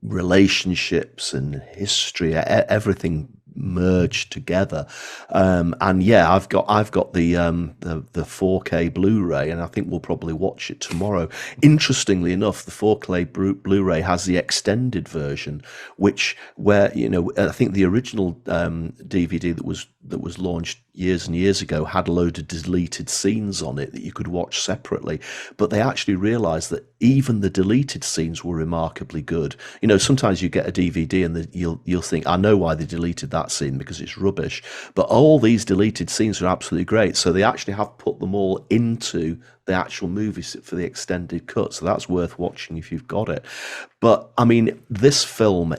relationships and history, everything merged together. And yeah, I've got the 4K Blu-ray, and I think we'll probably watch it tomorrow. Interestingly enough, the 4K Blu-ray has the extended version, where you know, I think the original DVD that was launched years and years ago had a load of deleted scenes on it that you could watch separately, but they actually realized that even the deleted scenes were remarkably good. You know, sometimes you get a DVD and you'll think, I know why they deleted that scene because it's rubbish, but all these deleted scenes are absolutely great. So they actually have put them all into the actual movie for the extended cut, so that's worth watching if you've got it. But I mean, this film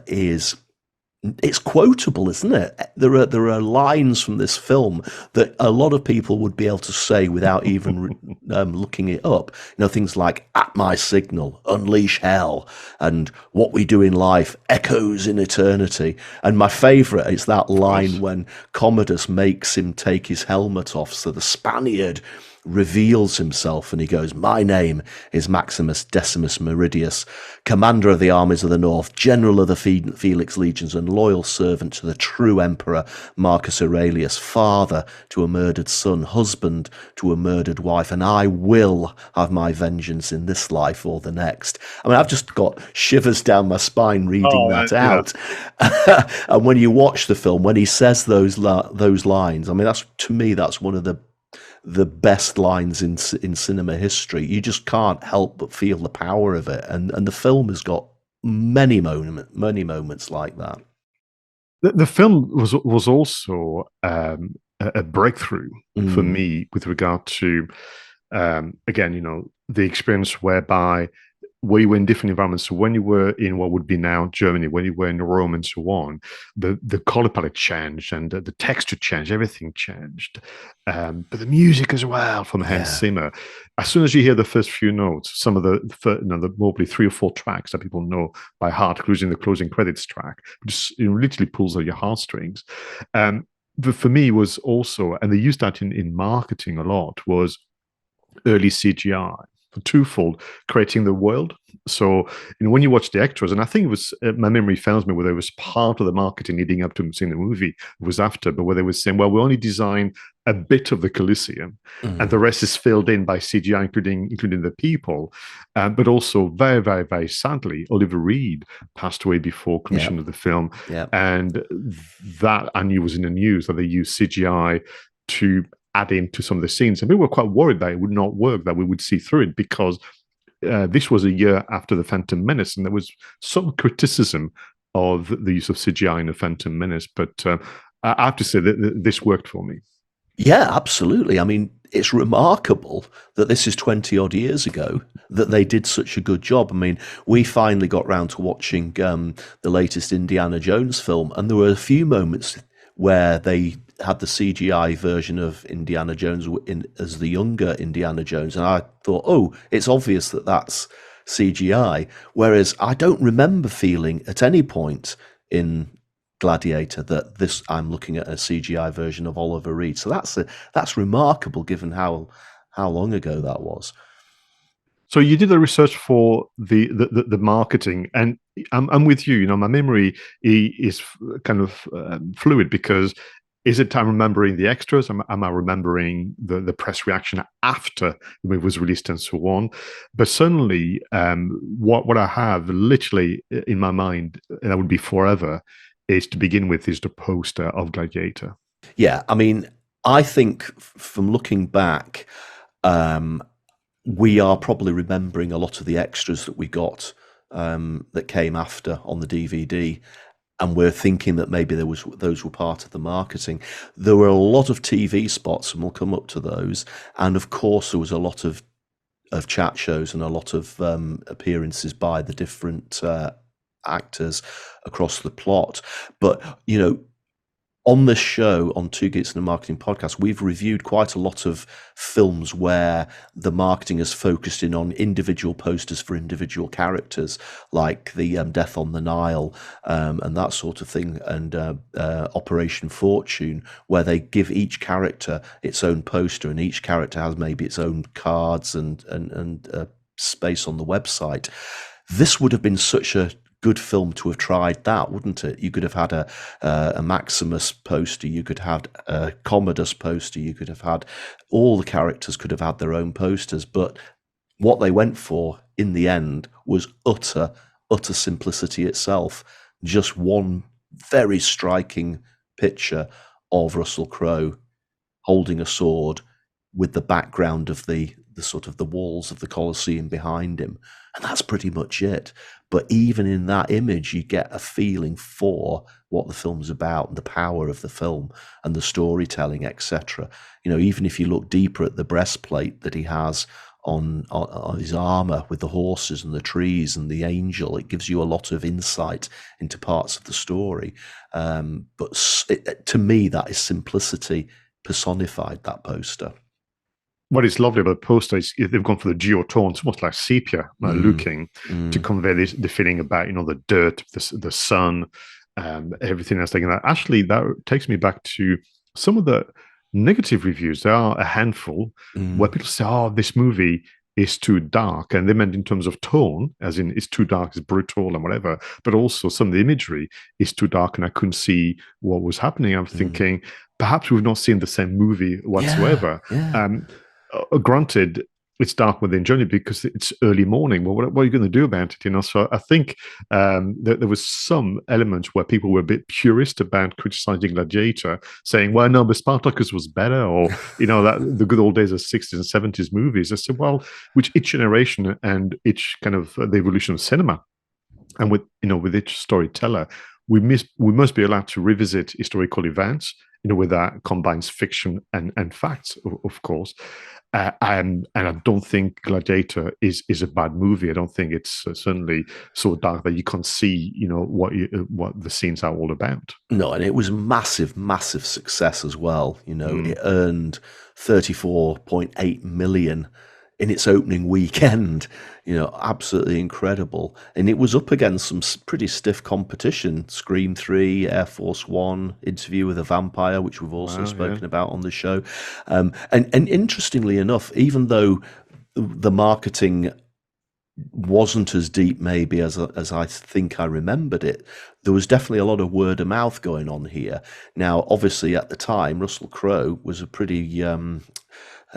it's quotable, isn't it? There are lines from this film that a lot of people would be able to say without even looking it up. You know, things like "At my signal, unleash hell," and "What we do in life echoes in eternity." And my favourite is that line when Commodus makes him take his helmet off, so the Spaniard reveals himself and he goes, "My name is Maximus Decimus Meridius, commander of the armies of the north, general of the Felix legions, and loyal servant to the true emperor Marcus Aurelius, father to a murdered son, husband to a murdered wife, and I will have my vengeance in this life or the next." I mean, I've just got shivers down my spine reading that out. And when you watch the film, when he says those lines, I mean, to me that's one of the best lines in cinema history. You just can't help but feel the power of it, and the film has got many moments like that. The film was also a breakthrough for me with regard to again, you know, the experience whereby where you were in different environments. So when you were in what would be now Germany, when you were in Rome and so on, the color palette changed and the texture changed, everything changed. But the music as well from Hans Zimmer. As soon as you hear the first few notes, some of the probably 3 or 4 tracks that people know by heart, including the closing credits track, which literally pulls at your heartstrings. But for me was also, and they used that in marketing a lot, was early CGI. Twofold, creating the world. So, you know, when you watch the extras, and I think it was, my memory fails me, whether it was part of the marketing leading up to seeing the movie, it was after, but where they were saying, well, we only designed a bit of the Colosseum, and the rest is filled in by CGI, including the people. But also, very, very, very sadly, Oliver Reed passed away before commission of the film, and that I knew was in the news that they used CGI to add into some of the scenes, and we were quite worried that it would not work, that we would see through it, because this was a year after the Phantom Menace, and there was some criticism of the use of CGI in the Phantom Menace. But I have to say that this worked for me. Yeah, absolutely. I mean, it's remarkable that this is 20 odd years ago that they did such a good job. I mean, we finally got round to watching the latest Indiana Jones film, and there were a few moments where they had the CGI version of Indiana Jones as the younger Indiana Jones, and I thought, oh, it's obvious that that's CGI, whereas I don't remember feeling at any point in Gladiator that I'm looking at a CGI version of Oliver Reed. So that's remarkable given how long ago that was. So you did the research for the marketing, and I'm with you. You know, my memory is kind of fluid, because is it I'm remembering the extras? Am I remembering the press reaction after the movie was released and so on? But certainly, what I have literally in my mind, and that would be forever, is to begin with, is the poster of Gladiator. Yeah, I mean, I think from looking back, we are probably remembering a lot of the extras that we got that came after on the DVD. and we're thinking that maybe those were part of the marketing. There were a lot of TV spots, and we'll come up to those. And of course, there was a lot of chat shows and a lot of appearances by the different actors across the plot. But, on this show, on Two Geeks and a Marketing Podcast, we've reviewed quite a lot of films where the marketing has focused in on individual posters for individual characters, like the Death on the Nile and that sort of thing, and Operation Fortune, where they give each character its own poster, and each character has maybe its own cards and space on the website. This would have been such a good film to have tried that, wouldn't it? You could have had a Maximus poster, you could have a Commodus poster, you could have had all the characters could have had their own posters, but what they went for in the end was utter simplicity itself. Just one very striking picture of Russell Crowe holding a sword with the background of the sort of the walls of the Colosseum behind him, and that's pretty much it. But even in that image, you get a feeling for what the film's about and the power of the film and the storytelling, etc. Even if you look deeper at the breastplate that he has on his armor with the horses and the trees and the angel, it gives you a lot of insight into parts of the story. But to me, that is simplicity personified, that poster. What is lovely about the poster is they've gone for the geotones, it's almost like sepia looking, to convey the feeling about the dirt, the sun, everything else like that. Actually, that takes me back to some of the negative reviews. There are a handful where people say, "Oh, this movie is too dark," and they meant in terms of tone, as in it's too dark, it's brutal and whatever. But also some of the imagery is too dark, and I couldn't see what was happening. I'm thinking perhaps we've not seen the same movie whatsoever. Yeah. Granted, it's dark within journey because it's early morning. Well, what are you going to do about it? So I think there was some element where people were a bit purist about criticizing Gladiator, saying, "Well, no, but Spartacus was better," or that the good old days of 60s and 70s movies. I said, well, which each generation and each kind of the evolution of cinema, and with each storyteller, we must be allowed to revisit historical events, where that combines fiction and facts, of course. And I don't think Gladiator is a bad movie. I don't think it's certainly so dark that you can't see, what the scenes are all about. No, and it was massive success as well. It earned 34.8 million in its opening weekend. Absolutely incredible. And it was up against some pretty stiff competition: Scream 3, Air Force One, Interview with a Vampire, which we've also spoken about on the show. And interestingly enough, even though the marketing wasn't as deep maybe as I think I remembered it, there was definitely a lot of word of mouth going on here. Now, obviously, at the time, Russell Crowe was a pretty...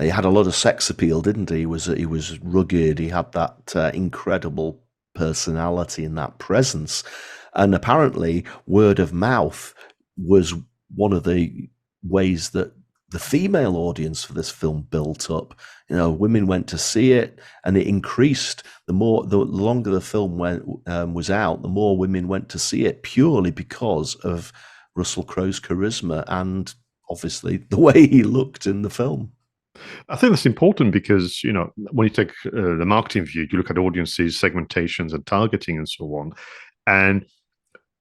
he had a lot of sex appeal, didn't he? He was rugged. He had that incredible personality and that presence. And apparently, word of mouth was one of the ways that the female audience for this film built up. Women went to see it, and it increased. The longer the film was out, the more women went to see it, purely because of Russell Crowe's charisma and obviously the way he looked in the film. I think that's important because, when you take the marketing view, you look at audiences, segmentations and targeting and so on. And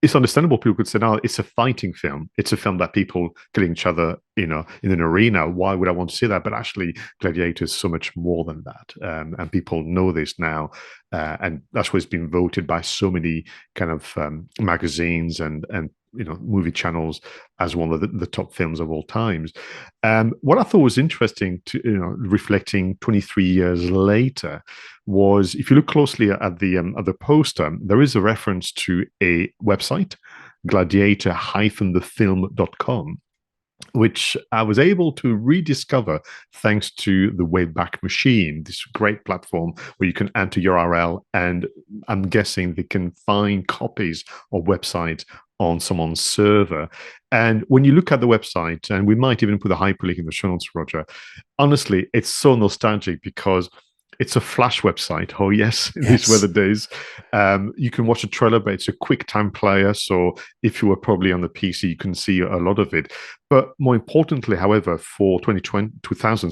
it's understandable people could say, no, it's a fighting film. It's a film that people killing each other, in an arena. Why would I want to see that? But actually, Gladiator is so much more than that. And people know this now. And that's why it's been voted by so many kind of magazines and movie channels as one of the top films of all times. What I thought was interesting to reflecting 23 years later was, if you look closely at the poster, there is a reference to a website, gladiator-thefilm.com, which I was able to rediscover thanks to the Wayback Machine, this great platform where you can enter URL, and I'm guessing they can find copies of websites on someone's server. And when you look at the website, and we might even put a hyperlink in the show notes, Roger, honestly, it's so nostalgic because It's a Flash website. Oh, yes, in Yes. these weather days. You can watch a trailer, but it's a quick time player. So if you were probably on the PC, you can see a lot of it. But more importantly, however, for 2000,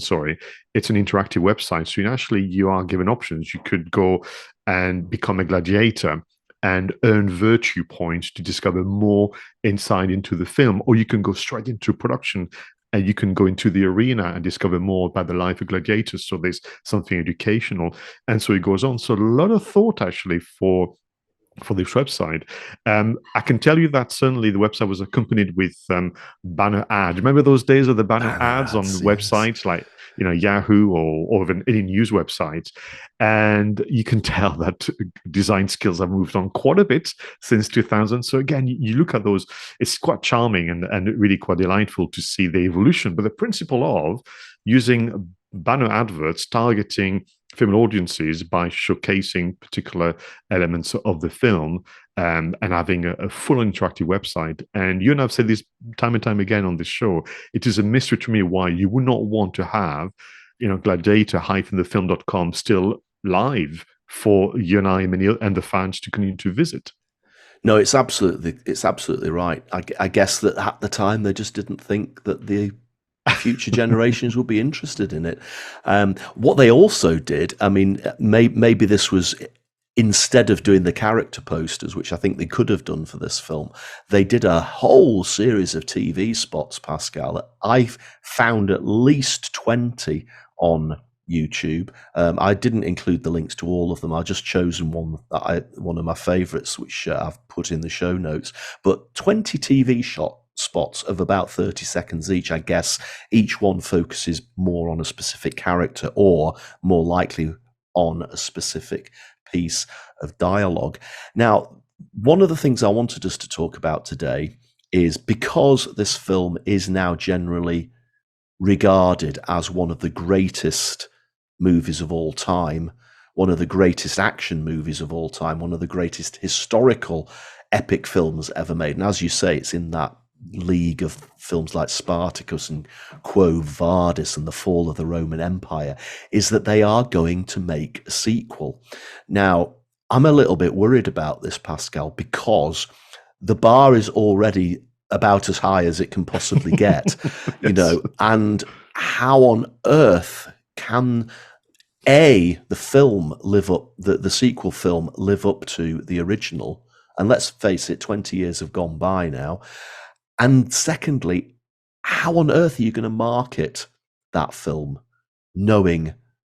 it's an interactive website. So you are given options. You could go and become a gladiator and earn virtue points to discover more insight into the film, or you can go straight into production and you can go into the arena and discover more about the life of gladiators. So there's something educational, and so it goes on. So a lot of thought actually for this website. I can tell you that certainly the website was accompanied with banner ads. Remember those days of the banner ads on websites like Yahoo or even any news websites? And you can tell that design skills have moved on quite a bit since 2000. So again, you look at those, it's quite charming and really quite delightful to see the evolution. But the principle of using banner adverts targeting film audiences by showcasing particular elements of the film and having a full interactive website. And you and I've said this time and time again on this show, it is a mystery to me why you would not want to have, gladiator-thefilm.com still live for you and I and the fans to continue to visit. No, it's absolutely right. I guess that at the time they just didn't think that the future generations would be interested in it. What they also did, I mean, maybe this was instead of doing the character posters, which I think they could have done for this film, they did a whole series of TV spots, Pascal. I've found at least 20 on YouTube. I didn't include the links to all of them. I've just chosen one of my favorites, which I've put in the show notes. But 20 TV spots of about 30 seconds each. I guess each one focuses more on a specific character or more likely on a specific piece of dialogue. Now, one of the things I wanted us to talk about today is because this film is now generally regarded as one of the greatest movies of all time, one of the greatest action movies of all time, one of the greatest historical epic films ever made. And as you say, it's in that league of films like Spartacus and Quo Vadis and the Fall of the Roman Empire, is that they are going to make a sequel. Now, I'm a little bit worried about this, Pascal, because the bar is already about as high as it can possibly get, Yes. And how on earth can the film live up, the sequel film live up to the original? And let's face it, 20 years have gone by now. And secondly, how on earth are you going to market that film knowing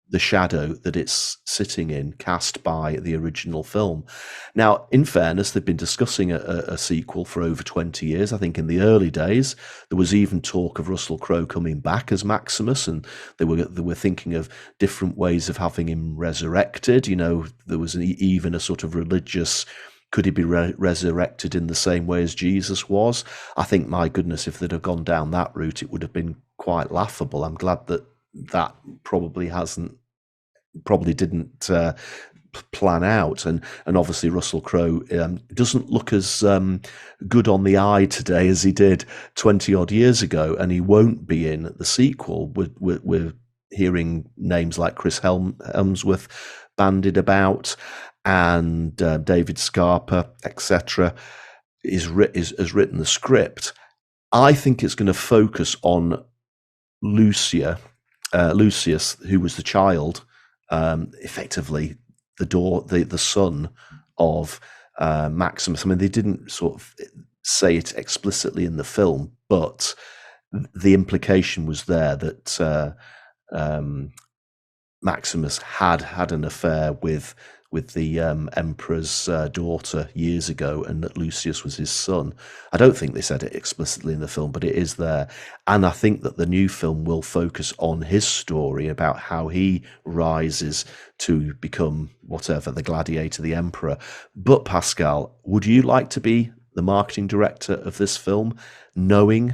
the shadow that it's sitting in, cast by the original film? Now, in fairness, they've been discussing a sequel for over 20 years. I think in the early days, there was even talk of Russell Crowe coming back as Maximus, and they were thinking of different ways of having him resurrected. There was even a sort of religious, could he be resurrected in the same way as Jesus was? I think, my goodness, if they'd have gone down that route, it would have been quite laughable. I'm glad that probably didn't plan out. And obviously Russell Crowe doesn't look as good on the eye today as he did 20 odd years ago, and he won't be in the sequel. We're hearing names like Chris Hemsworth bandied about, and David Scarpa, etc., has written the script. I think it's going to focus on Lucius, who was the child, effectively the son of Maximus. I mean, they didn't sort of say it explicitly in the film, but the implication was there that Maximus had an affair with the emperor's daughter years ago, and that Lucius was his son. I don't think they said it explicitly in the film, but it is there. And I think that the new film will focus on his story about how he rises to become whatever, the gladiator, the emperor. But Pascal, would you like to be the marketing director of this film, knowing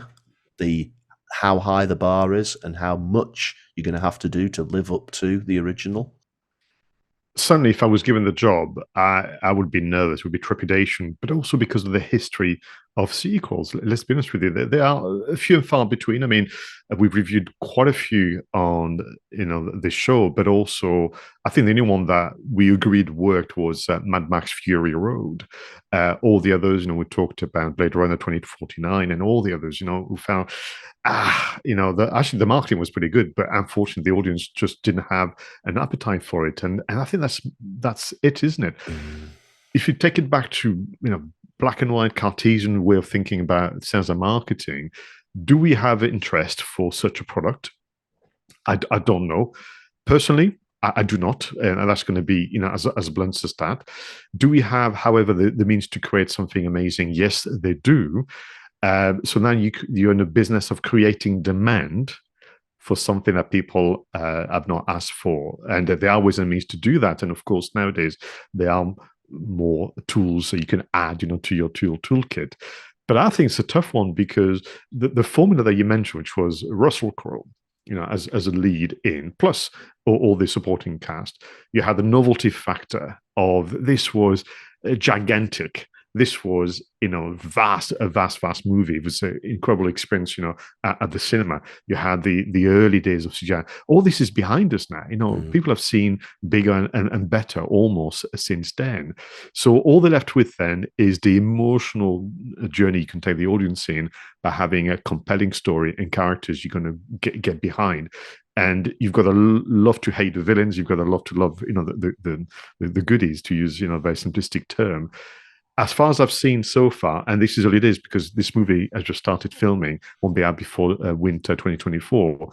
how high the bar is and how much you're going to have to do to live up to the original? Certainly, if I was given the job, I would be nervous, it would be trepidation, but also because of the history of sequels. Let's be honest with you, they are few and far between. I mean, we've reviewed quite a few on this show, but also I think the only one that we agreed worked was Mad Max Fury Road. All the others, we talked about Blade Runner 2049 and all the others, who found actually the marketing was pretty good, but unfortunately the audience just didn't have an appetite for it, and I think that's it, isn't it? If you take it back to black and white Cartesian way of thinking about sales and marketing, do we have interest for such a product? I don't know. Personally, I do not, and that's going to be, as blunt as that. Do we have, however, the means to create something amazing? Yes, they do. So now you're in a business of creating demand for something that people have not asked for, and there are always a means to do that. And of course, nowadays there are more tools that you can add, to your toolkit. But I think it's a tough one because the formula that you mentioned, which was Russell Crowe, as a lead in, plus all the supporting cast, you had the novelty factor of this was gigantic. This was, a vast movie. It was an incredible experience, at the cinema. You had the early days of CGI. All this is behind us now. People have seen bigger and better almost since then. So all they're left with then is the emotional journey you can take the audience in by having a compelling story and characters you're going to get behind. And you've got to love to hate the villains. You've got to love the goodies, to use a very simplistic term. As far as I've seen so far, and this is all it is because this movie has just started filming, won't be out before winter 2024.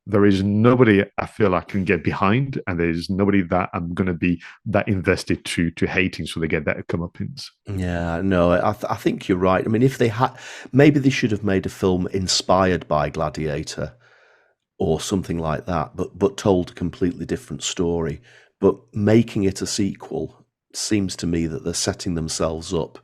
There is nobody I feel I can get behind, and there's nobody that I'm going to be that invested to hating, so they get that comeuppance. Yeah, no, I think you're right. I mean, if they had, maybe they should have made a film inspired by Gladiator or something like that, but told a completely different story. But making it a sequel seems to me that they're setting themselves up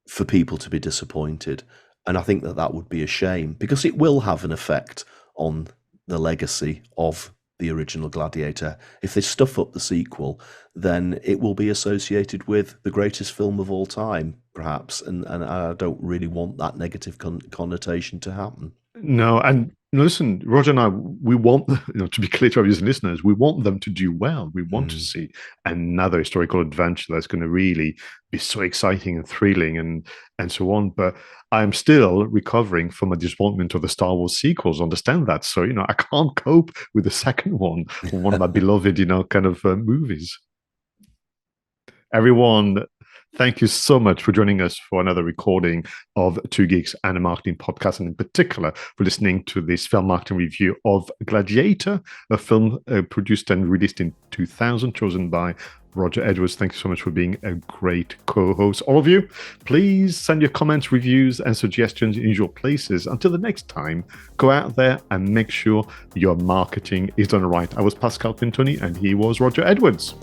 for people to be disappointed, and I think that would be a shame, because it will have an effect on the legacy of the original Gladiator. If they stuff up the sequel, then it will be associated with the greatest film of all time, perhaps, and I don't really want that negative connotation to happen. No, and listen, Roger and I, we want, to be clear to our listeners, we want them to do well. We want to see another historical adventure that's going to really be so exciting and thrilling and so on. But I'm still recovering from a disappointment of the Star Wars sequels. Understand that. So, I can't cope with the second one of my beloved, kind of movies. Everyone, thank you so much for joining us for another recording of Two Geeks and a Marketing Podcast, and in particular for listening to this film marketing review of Gladiator, a film produced and released in 2000, chosen by Roger Edwards. Thank you so much for being a great co-host. All of you, please send your comments, reviews, and suggestions in usual places. Until the next time, go out there and make sure your marketing is done right. I was Pascal Fintoni, and he was Roger Edwards.